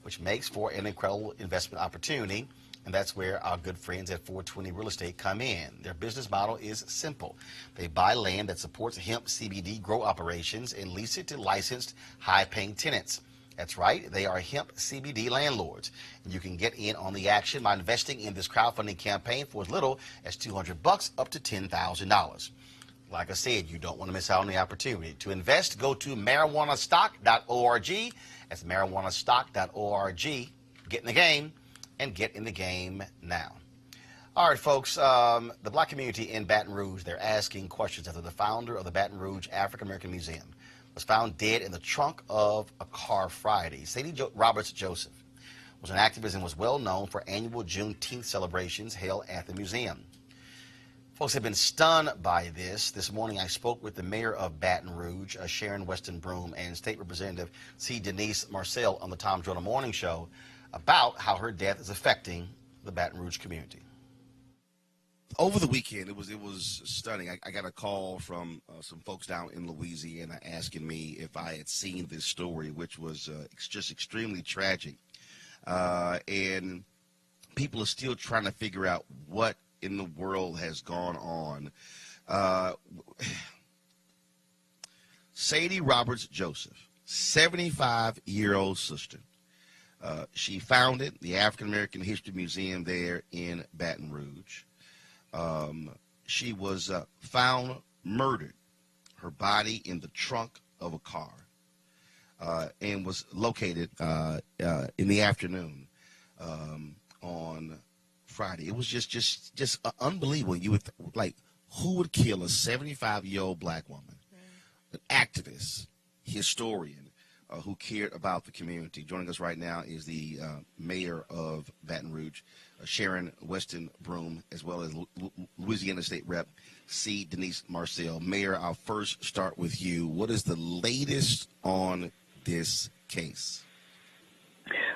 which makes for an incredible investment opportunity. And that's where our good friends at 420 Real Estate come in. Their business model is simple. They buy land that supports hemp CBD grow operations and lease it to licensed, high-paying tenants. That's right, they are hemp CBD landlords. And you can get in on the action by investing in this crowdfunding campaign for as little as $200 up to $10,000. Like I said, you don't want to miss out on the opportunity. To invest, go to marijuanastock.org. That's marijuanastock.org. Get in the game, and get in the game now. All right, folks, the black community in Baton Rouge, they're asking questions after the founder of the Baton Rouge African American Museum was found dead in the trunk of a car Friday. Sadie Roberts Joseph was an activist and was well known for annual Juneteenth celebrations held at the museum. Folks have been stunned by this. This morning I spoke with the mayor of Baton Rouge, Sharon Weston Broome, and State Representative C. Denise Marcel on the Tom Jordan Morning Show about how her death is affecting the Baton Rouge community. Over the weekend, it was stunning. I got a call from some folks down in Louisiana asking me if I had seen this story, which was just extremely tragic. And people are still trying to figure out what in the world has gone on. Sadie Roberts Joseph, 75-year-old sister. She founded the African American History Museum there in Baton Rouge. She was found murdered, her body in the trunk of a car, and was located in the afternoon on Friday. It was just unbelievable. You would like, who would kill a 75-year-old black woman, an activist, historian, who cared about the community? Joining us right now is the mayor of Baton Rouge, Sharon Weston Broome, as well as Louisiana State Rep C. Denise Marcel. Mayor, I'll first start with you. What is the latest on this case?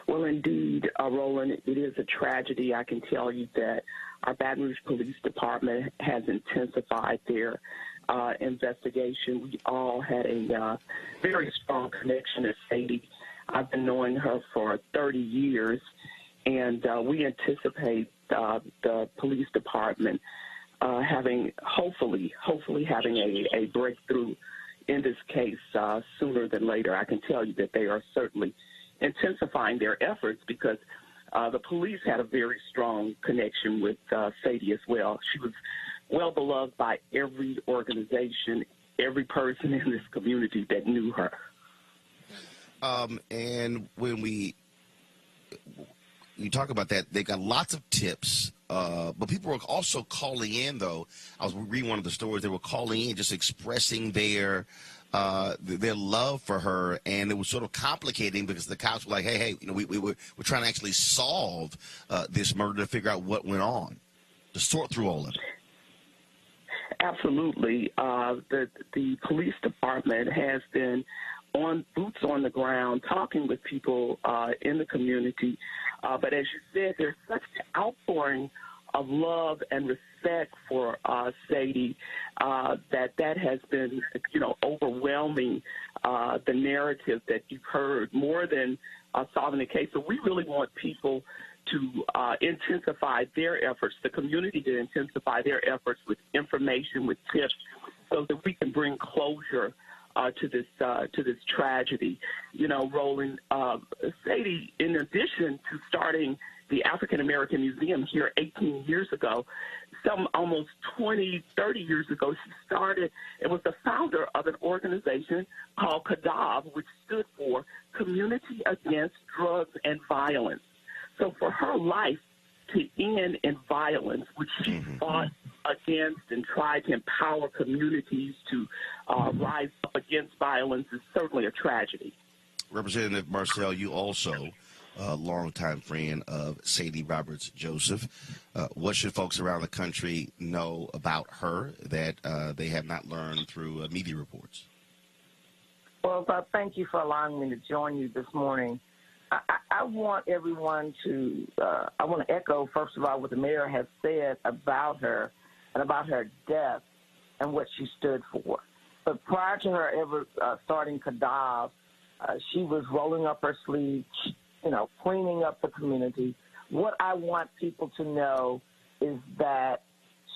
Well, indeed, Roland, it is a tragedy. I can tell you that our Baton Rouge Police Department has intensified their investigation. We all had a very strong connection to Sadie. I've been knowing her for 30 years, and we anticipate the police department hopefully having a breakthrough in this case sooner than later. I can tell you that they are certainly intensifying their efforts because the police had a very strong connection with Sadie as well. She was well beloved by every organization, every person in this community that knew her. And when you talk about that, they got lots of tips, but people were also calling in, though. I was reading one of the stories. They were calling in, just expressing their love for her, and it was sort of complicating because the cops were like, hey, we're trying to actually solve this murder to figure out what went on, to sort through all of it. Absolutely. The police department has been boots on the ground, talking with people in the community. But as you said, there's such an outpouring of love and respect for Sadie that has been, overwhelming the narrative that you've heard more than solving the case. So we really want people to intensify their efforts, the community to intensify their efforts with information, with tips, so that we can bring closure to this tragedy. Roland, Sadie, in addition to starting the African American Museum here 18 years ago, almost 20, 30 years ago, she started and was the founder of an organization called CADAV, which stood for Community Against Drugs and Violence. So for her life to end in violence, which she fought against and tried to empower communities to rise up against violence, is certainly a tragedy. Representative Marcel, you also a longtime friend of Sadie Roberts Joseph. What should folks around the country know about her that they have not learned through media reports? Well, thank you for allowing me to join you this morning. I want everyone to, I want to echo, first of all, what the mayor has said about her and about her death and what she stood for. But prior to her ever starting CADAV, she was rolling up her sleeves, cleaning up the community, what I want people to know is that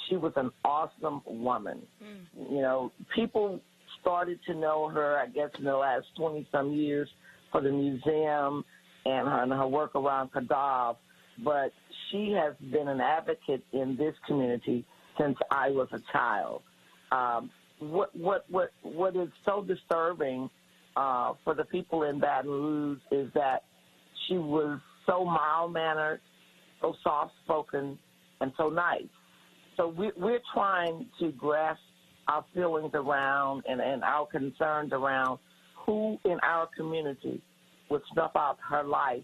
she was an awesome woman. You know, people started to know her, I guess, in the last 20-some years for the museum and her work around Kadav, but she has been an advocate in this community since I was a child. What is so disturbing for the people in Baton Rouge is that she was so mild-mannered, so soft-spoken, and so nice. So we're trying to grasp our feelings around and our concerns around who in our community would snuff out her life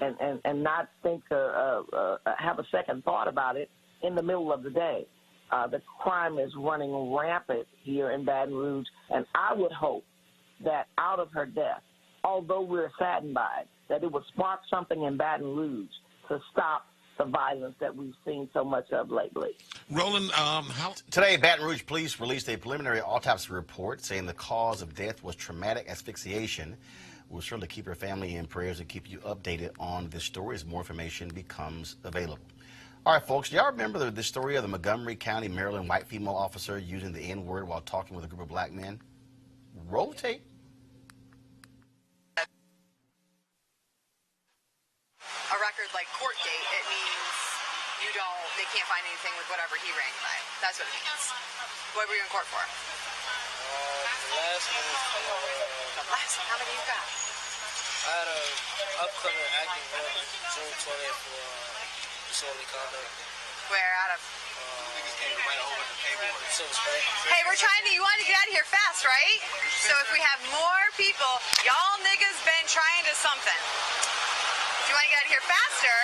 and not think have a second thought about it in the middle of the day. The crime is running rampant here in Baton Rouge, and I would hope that out of her death, although we're saddened by it, that it would spark something in Baton Rouge to stop the violence that we've seen so much of lately. Roland, Today, Baton Rouge police released a preliminary autopsy report saying the cause of death was traumatic asphyxiation. We'll certainly keep your family in prayers and keep you updated on this story as more information becomes available. All right, folks, do y'all remember the story of the Montgomery County, Maryland white female officer using the N-word while talking with a group of black men? Roll tape. A record like court date, it means they can't find anything with whatever he ran tonight. That's what it means. What were you in court for? Last one. How many you got? I had a upcoming acting event June 20th for disorderly conduct. Where out of? Silver Spring. Hey, you want to get out of here fast, right? So if we have more people, y'all niggas been trying to something. If you want to get out of here faster,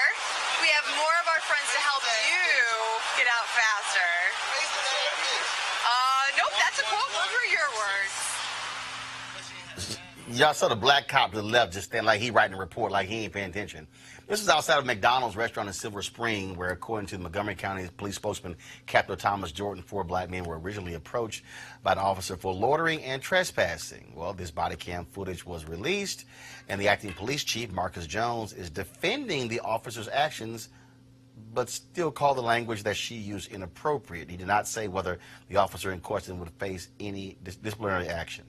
we have more of our friends to help you get out faster. Nope, that's a quote. Those were your words. Y'all saw the black cop to the left just stand like he writing a report like he ain't paying attention. This is outside of McDonald's restaurant in Silver Spring, where, according to the Montgomery County police spokesman, Captain Thomas Jordan, 4 black men were originally approached by an officer for loitering and trespassing. Well, this body cam footage was released, and the acting police chief, Marcus Jones, is defending the officer's actions, but still called the language that she used inappropriate. He did not say whether the officer in question would face any disciplinary action.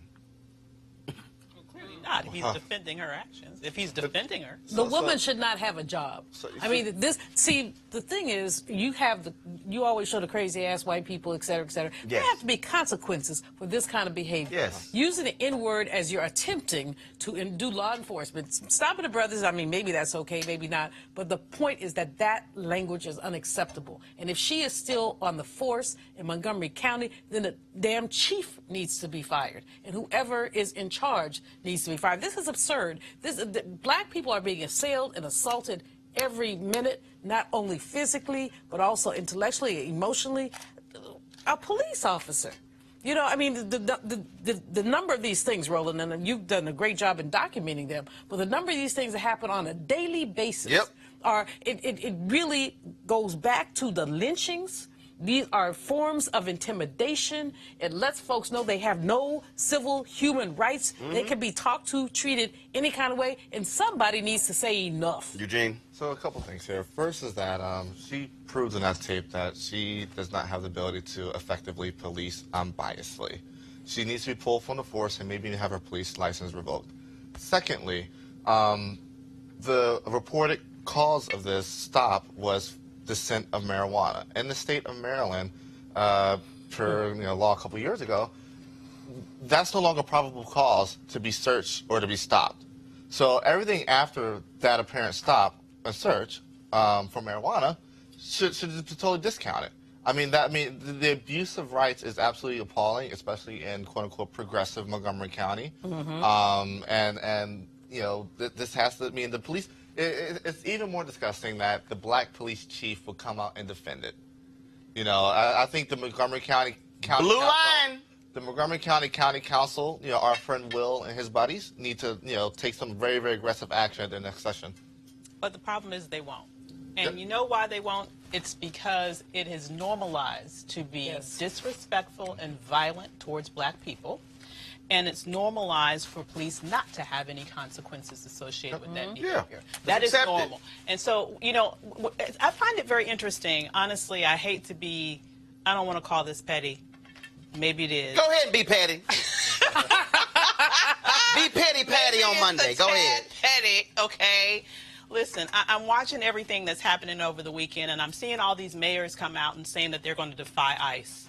Not if he's defending her actions. If he's defending her, the woman should not have a job. I mean, the thing is, you always show the crazy ass white people, et cetera, et cetera. Yes. There have to be consequences for this kind of behavior. Yes. Using the N-word as you're attempting to do law enforcement. Stopping the brothers, I mean, maybe that's okay, maybe not. But the point is that language is unacceptable. And if she is still on the force in Montgomery County, then the damn chief needs to be fired. And whoever is in charge needs to be fired. This is absurd. Black people are being assailed and assaulted every minute, not only physically, but also intellectually, emotionally. A police officer. You know, I mean, the number of these things, Roland, and you've done a great job in documenting them, but the number of these things that happen on a daily basis it really goes back to the lynchings. These are forms of intimidation. It lets folks know they have no civil human rights. They can be talked to, treated any kind of way, and somebody needs to say enough. Eugene? So a couple things here. First is that she proves in that tape that she does not have the ability to effectively police unbiasedly. She needs to be pulled from the force and maybe have her police license revoked. Secondly, the reported cause of this stop was the scent of marijuana. In the state of Maryland, per law a couple years ago, that's no longer probable cause to be searched or to be stopped. So everything after that apparent stop and search for marijuana should be totally discounted. I mean, the abuse of rights is absolutely appalling, especially in quote unquote progressive Montgomery County. And this has to the police. It's even more disgusting that the black police chief would come out and defend it. I think the Montgomery County Blue line. The Montgomery County Council, our friend Will and his buddies need to, take some very, very aggressive action at their next session. But the problem is they won't. And you know why they won't? It's because it is normalized to be disrespectful and violent towards black people. And it's normalized for police not to have any consequences associated with that behavior. Yeah. That is Accepted. normal. And so, you know, I find it very interesting. Honestly, I hate to be, I don't want to call this petty. Maybe it is. Go ahead and be petty. Be petty Patty on Monday. Go ahead. Petty, okay? Listen, I'm watching everything that's happening over the weekend, and I'm seeing all these mayors come out and saying that they're going to defy ICE.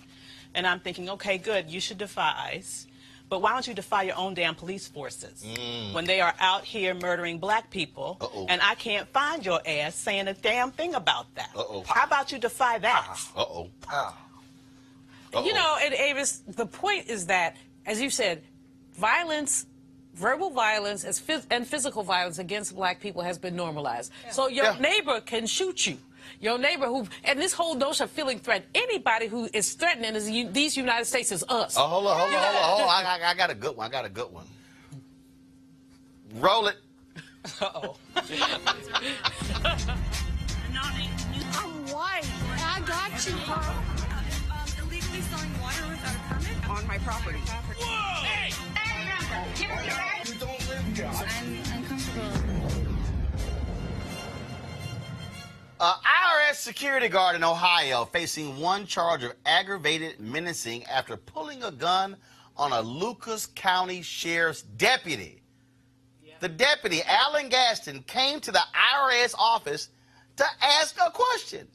And I'm thinking, okay, good, you should defy ICE. But why don't you defy your own damn police forces when they are out here murdering black people, and I can't find your ass saying a damn thing about that? How about you defy that? You know, and Avis, the point is that, as you said, violence, verbal violence and physical violence against black people has been normalized. So your neighbor can shoot you. Your neighbor and this whole notion of feeling threatened, anybody who is threatening these United States is us. Oh, hold on. I got a good one. Roll it. I'm white. I got you, Carl. Illegally selling water without a permit on my property. Whoa! Hey! You don't live here. I'm uncomfortable. IRS security guard in Ohio facing one charge of aggravated menacing after pulling a gun on a Lucas County Sheriff's deputy. The deputy, Alan Gaston, came to the IRS office to ask a question.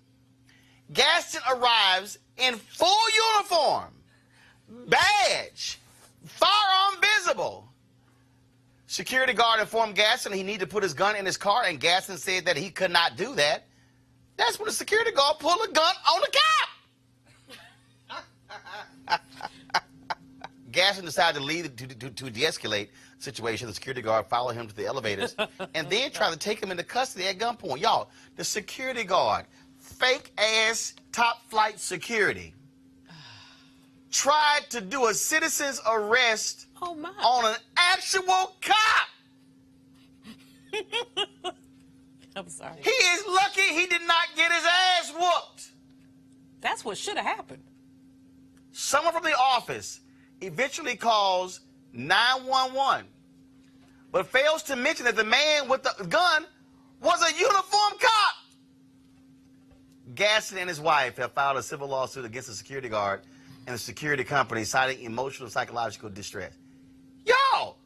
Gaston arrives in full uniform, badge, firearm visible. Security guard informed Gaston he needed to put his gun in his car, and Gaston said that he could not do that. That's when the security guard pulled a gun on the cop. Gaston decided to leave to de-escalate the situation. The security guard followed him to the elevators and then tried to take him into custody at gunpoint. Y'all, the security guard, fake-ass top-flight security, tried to do a citizen's arrest on an actual cop. I'm sorry. He is lucky he did not get his ass whooped. That's what should have happened. Someone from the office eventually calls 911, but fails to mention that the man with the gun was a uniformed cop. Gaston and his wife have filed a civil lawsuit against the security guard and the security company, citing emotional and psychological distress. Y'all!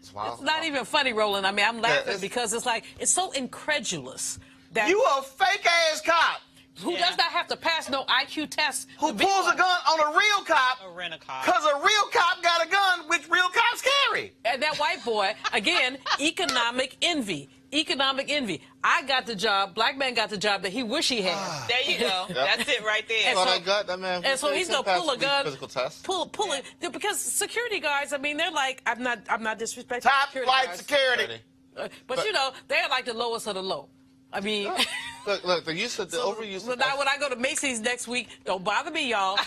It's not even funny, Roland. I mean, I'm laughing because it's like, it's so incredulous that you a fake-ass cop who does not have to pass no IQ test. Who pulls a gun on a real cop because a real cop got a gun which real cops carry. And that white boy, again, economic envy. Economic envy. I got the job, black man got the job that he wish he had. There you go. That's it right there. And so he's gonna pull a gun, physical test. pull it, because security guards. I mean, they're like, I'm not disrespecting top flight guards. security. But you know, they're like the lowest of the low. I mean, look, the use of the overuse. So now when I go to Macy's next week, don't bother me, y'all. The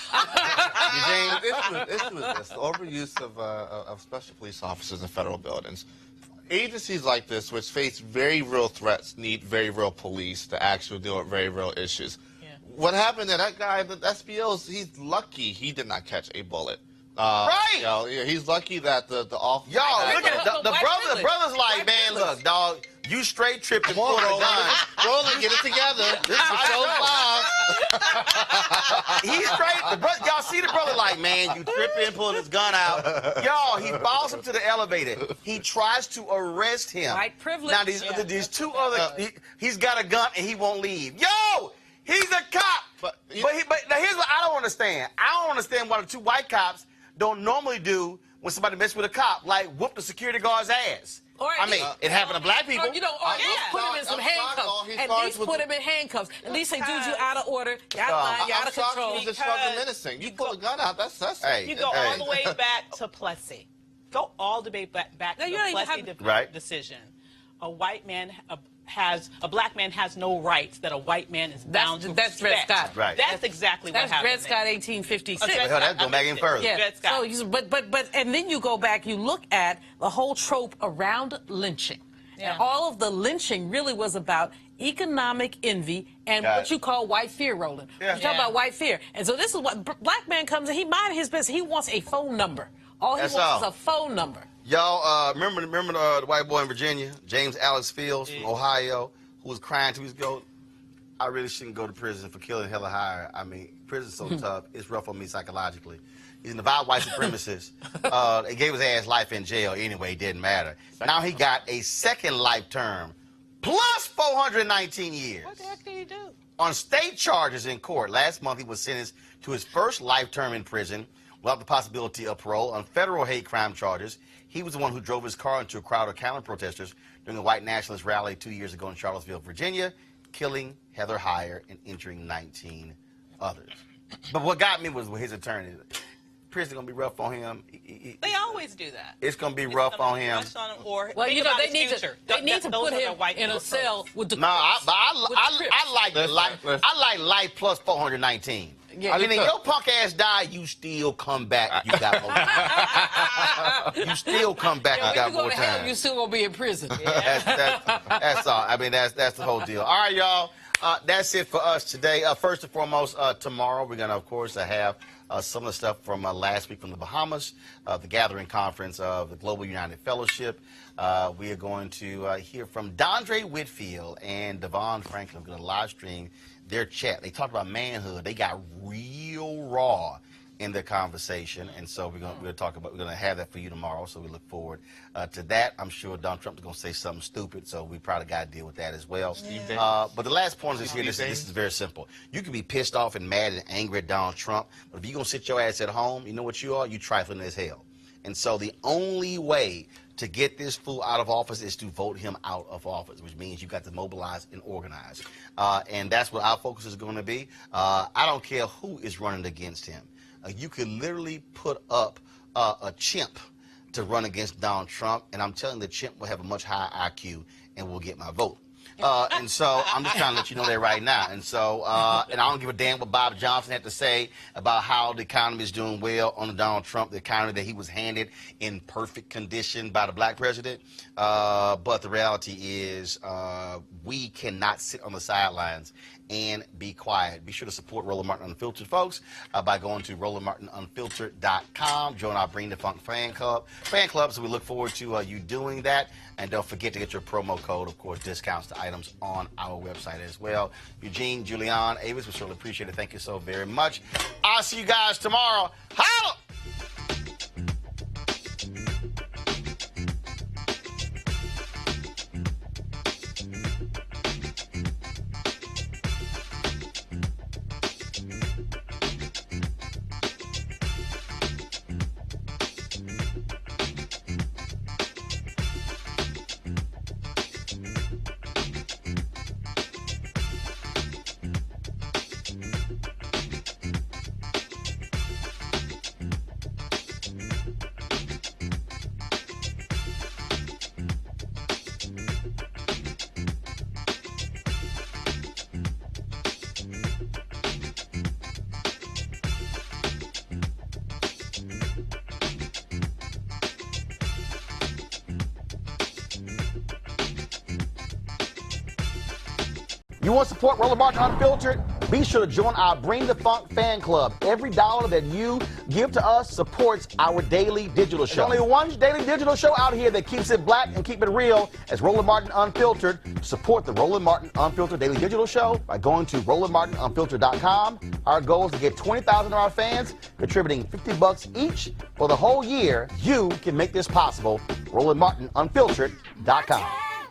issue is this: the overuse of special police officers in federal buildings. Agencies like this, which face very real threats, need very real police to actually deal with very real issues. What happened to that guy, the SBOs, he's lucky he did not catch a bullet. Right. You know, he's lucky that the officer... Y'all, look at it. The brother's like, man, look, dog, you straight tripped and pulled a gun. Roland, get it together. This is so live. He's straight. Y'all see the brother like, man, you tripping and pulling his gun out. Y'all, he follows him to the elevator. He tries to arrest him. White privilege. Now, these two other, he's got a gun and he won't leave. Yo, he's a cop. But now here's what I don't understand. I don't understand why the two white cops don't normally do when somebody messes with a cop, like whoop the security guard's ass. I mean, it happened to black people. Or, you know, or put him in some handcuffs. At least put him in handcuffs. At least say, dude, you out of order, you out of line, you out of control. He's just fucking menacing. You pull a gun out, that's You go all the way back to Plessy. Go all the way back to the Plessy decision. A white man a black man has no rights that a white man is bound to respect. Dred Scott. Right. That's exactly what happened. That's Dred Scott, 1856. Hell, that's going back even further. Yeah. So, but and then you go back, you look at the whole trope around lynching. And all of the lynching really was about economic envy and Got what it. you call white fear, Roland. Yeah. You talk about white fear. And so this is what black man comes in, he minded his business. He wants a phone number. All he That's wants all. is a phone number. Y'all, remember the white boy in Virginia, James Alex Fields from Ohio, who was crying 2 weeks ago? I really shouldn't go to prison for killing hella higher. I mean, prison's so tough. It's rough on me psychologically. He's an avowed white supremacist. They gave his ass life in jail anyway. It didn't matter. Now he got a second life term plus 419 years. What the heck did he do? On state charges in court. Last month, he was sentenced to his first life term in prison without the possibility of parole. On federal hate crime charges, he was the one who drove his car into a crowd of counter protesters during a white nationalist rally 2 years ago in Charlottesville, Virginia, killing Heather Heyer and injuring 19 others. But what got me was his attorney. Prison gonna be rough on him. They always do that. It's gonna be rough on him. Well, you know, they need to put him in a cell with the I like life plus 419. Yeah, I mean, you if could. your punk ass die, you still come back. You got more time. You still come back. Yeah, You got when you go more to hell, time. you still gonna be in prison. That's all. I mean, that's the whole deal. All right, y'all. That's it for us today. First and foremost, tomorrow we're gonna, of course, have some of the stuff from last week from the Bahamas, the gathering conference of the Global United Fellowship. We are going to hear from Dondre Whitfield and Devon Franklin. We're going to live stream their chat. They talked about manhood. They got real raw in their conversation, and so we're going to have that for you tomorrow. So we look forward to that. I'm sure Donald Trump is going to say something stupid, so we probably got to deal with that as well. But the last point is here. This is very simple. You can be pissed off and mad and angry at Donald Trump, but if you're going to sit your ass at home, you know what you are? You trifling as hell. And so the only way to get this fool out of office is to vote him out of office, which means you got to mobilize and organize. And that's what our focus is going to be. I don't care who is running against him. You could literally put up a chimp to run against Donald Trump, and I'm telling you, the chimp will have a much higher IQ and will get my vote. And so I'm just trying to let you know that right now. And so, and I don't give a damn what Bob Johnson had to say about how the economy is doing well under Donald Trump, the economy that he was handed in perfect condition by the black president. But the reality is we cannot sit on the sidelines and be quiet. Be sure to support Roland Martin Unfiltered, folks, by going to RolandMartinUnfiltered.com. Join our Bring the Funk fan club. So we look forward to you doing that. And don't forget to get your promo code, of course, discounts to items on our website as well. Eugene, Julian, Avis, we certainly appreciate it. Thank you so very much. I'll see you guys tomorrow. Holla! You want to support Roland Martin Unfiltered? Be sure to join our Bring the Funk fan club. Every dollar that you give to us supports our daily digital show. There's only one daily digital show out here that keeps it black and keep it real as Roland Martin Unfiltered. Support the Roland Martin Unfiltered daily digital show by going to RolandMartinUnfiltered.com. Our goal is to get 20,000 of our fans contributing $50 each for the whole year. You can make this possible. RolandMartinUnfiltered.com.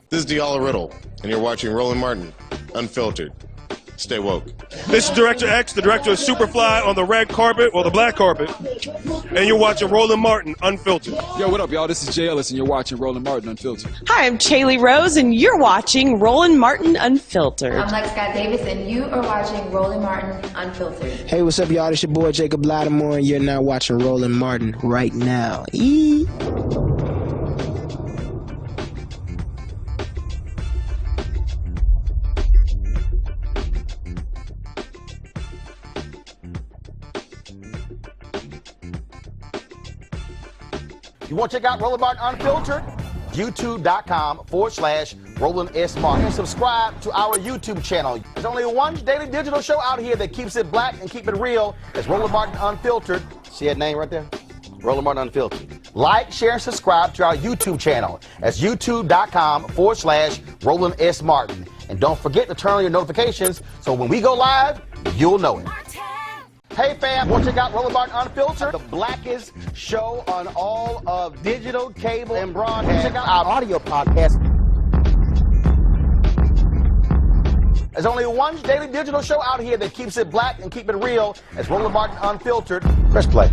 This is Diala Riddle, and you're watching Roland Martin Unfiltered. Stay woke. This is Director X, the director of Superfly on the red carpet, or the black carpet, and you're watching Roland Martin Unfiltered. Yo, what up, y'all? This is Jay Ellis, and you're watching Roland Martin Unfiltered. Hi, I'm Chaley Rose, and you're watching Roland Martin Unfiltered. I'm Lex Scott Davis, and you are watching Roland Martin Unfiltered. Hey, what's up, y'all? It's your boy Jacob Lattimore, and you're now watching Roland Martin right now. You want to check out Roland Martin Unfiltered? youtube.com/Roland S. Martin. And subscribe to our YouTube channel. There's only one daily digital show out here that keeps it black and keep it real. It's Roland Martin Unfiltered. See that name right there? Roland Martin Unfiltered. Like, share, and subscribe to our YouTube channel. That's youtube.com/Roland S. Martin. And don't forget to turn on your notifications so when we go live, you'll know it. Hey fam, want to check out Roland Martin Unfiltered, the blackest show on all of digital, cable, and broadcast. Check out our audio podcast. There's only one daily digital show out here that keeps it black and keep it real. It's Roland Martin Unfiltered. Press play.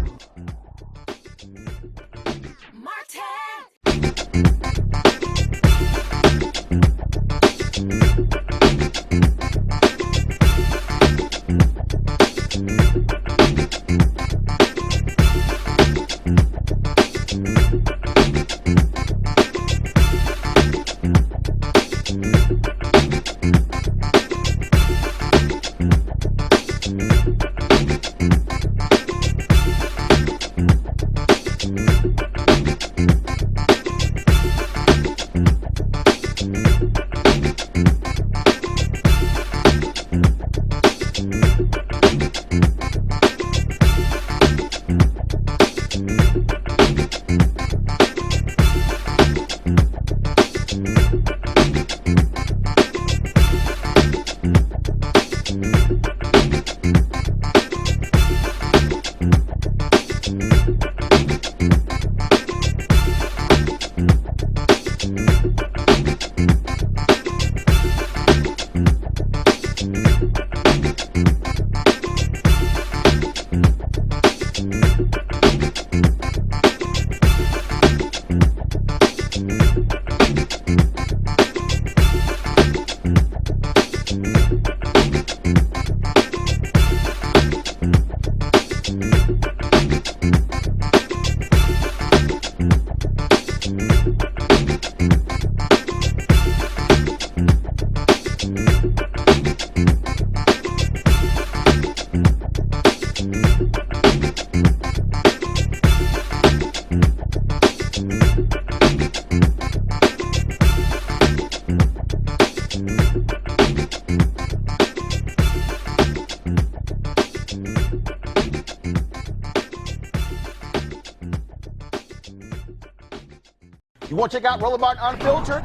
You want to check out Roland Martin Unfiltered?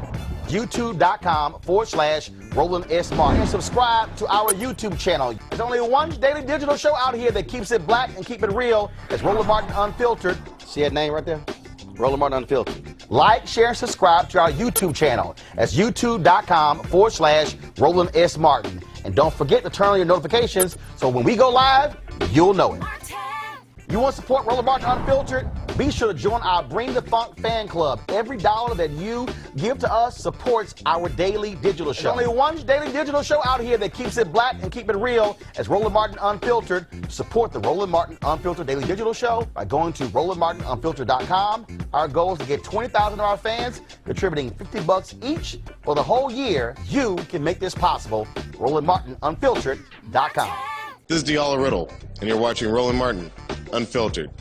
youtube.com/Roland S. Martin. And subscribe to our YouTube channel. There's only one daily digital show out here that keeps it black and keep it real. It's Roland Martin Unfiltered. See that name right there? Roland Martin Unfiltered. Like, share, and subscribe to our YouTube channel. That's youtube.com/Roland S. Martin. And don't forget to turn on your notifications so when we go live, you'll know it. You want to support Roland Martin Unfiltered? Be sure to join our Bring the Funk fan club. Every dollar that you give to us supports our daily digital show. There's only one daily digital show out here that keeps it black and keep it real. It's Roland Martin Unfiltered. Support the Roland Martin Unfiltered daily digital show by going to RolandMartinUnfiltered.com. Our goal is to get 20,000 of our fans contributing $50 each for the whole year. You can make this possible. RolandMartinUnfiltered.com. This is Diala Riddle, and you're watching Roland Martin Unfiltered.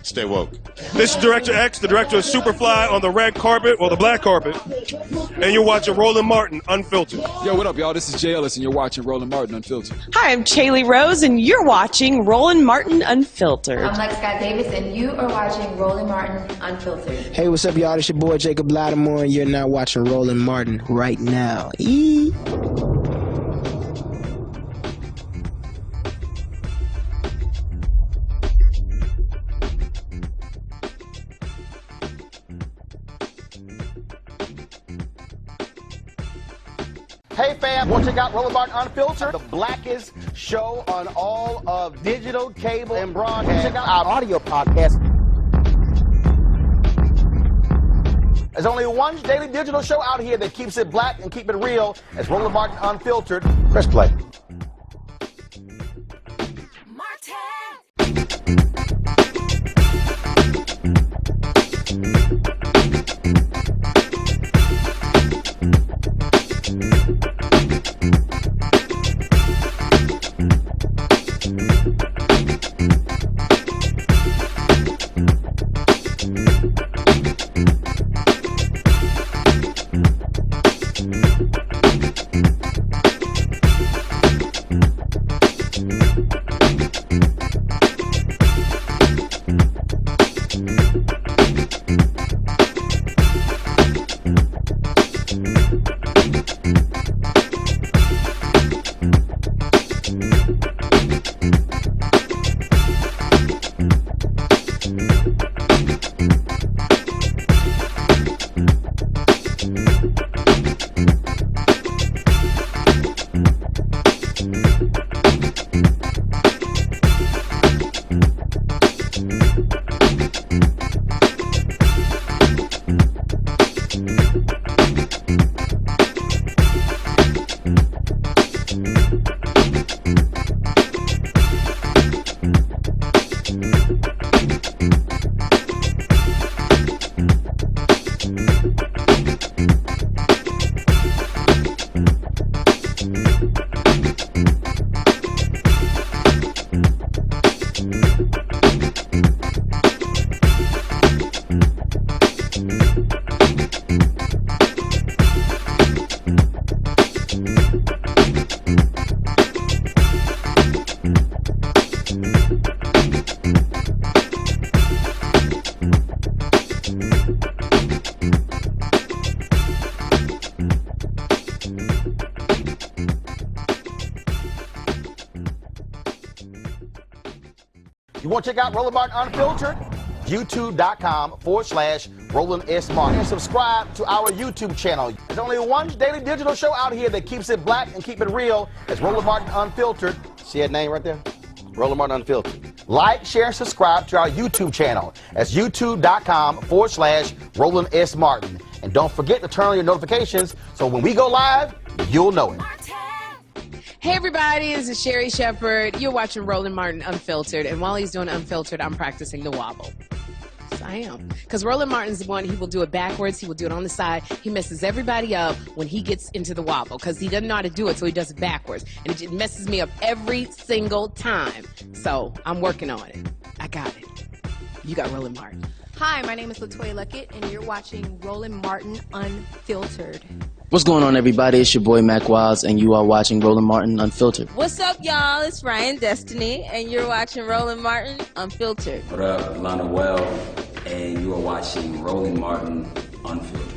Stay woke. This is Director X, the director of Superfly on the red carpet, or the black carpet, and you're watching Roland Martin Unfiltered. Yo, what up, y'all? This is Jay Ellis, and you're watching Roland Martin Unfiltered. Hi, I'm Chaley Rose, and you're watching Roland Martin Unfiltered. I'm Lex Scott Davis, and you are watching Roland Martin Unfiltered. Hey, what's up, y'all? It's your boy Jacob Lattimore, and you're now watching Roland Martin right now. Hey fam, want to check out Roland Martin Unfiltered? The blackest show on all of digital, cable, and broadcast. Check out our audio podcast. There's only one daily digital show out here that keeps it black and keep it real. It's Roland Martin Unfiltered. Press play. You want to check out Roland Martin Unfiltered? YouTube.com/Roland S. Martin. And subscribe to our YouTube channel. There's only one daily digital show out here that keeps it black and keep it real. It's Roland Martin Unfiltered. See that name right there? Roland Martin Unfiltered. Like, share, and subscribe to our YouTube channel. That's YouTube.com/Roland S. Martin. And don't forget to turn on your notifications so when we go live, you'll know it. Hey everybody, this is Sherry Shepherd. You're watching Roland Martin Unfiltered, and while he's doing Unfiltered, I'm practicing the wobble. Yes, I am. Because Roland Martin's the one, he will do it backwards, he will do it on the side. He messes everybody up when he gets into the wobble, because he doesn't know how to do it, so he does it backwards. And it just messes me up every single time. So, I'm working on it. I got it. You got Roland Martin. Hi, my name is LaToya Luckett, and you're watching Roland Martin Unfiltered. What's going on, everybody? It's your boy Mac Wiles, and you are watching Roland Martin Unfiltered. What's up, y'all? It's Ryan Destiny, and you're watching Roland Martin Unfiltered. What up, Lana Well, and you are watching Roland Martin Unfiltered.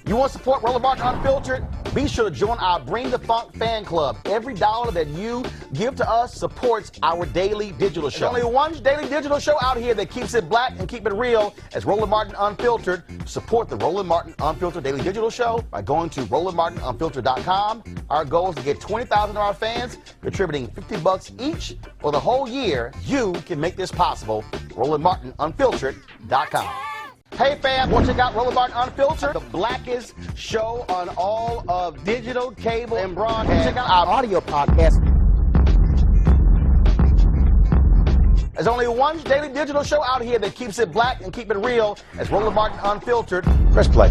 You want to support Roland Martin Unfiltered? Be sure to join our Bring the Funk fan club. Every dollar that you give to us supports our daily digital show. There's only one daily digital show out here that keeps it black and keep it real. It's Roland Martin Unfiltered. Support the Roland Martin Unfiltered daily digital show by going to RolandMartinUnfiltered.com. Our goal is to get 20,000 of our fans contributing $50 each for the whole year. You can make this possible. RolandMartinUnfiltered.com. Hey fam, want to check out Roland Martin Unfiltered, the blackest show on all of digital, cable, and broadcast. Check out our audio podcast. There's only one daily digital show out here that keeps it black and keep it real. It's Roland Martin Unfiltered. Press play.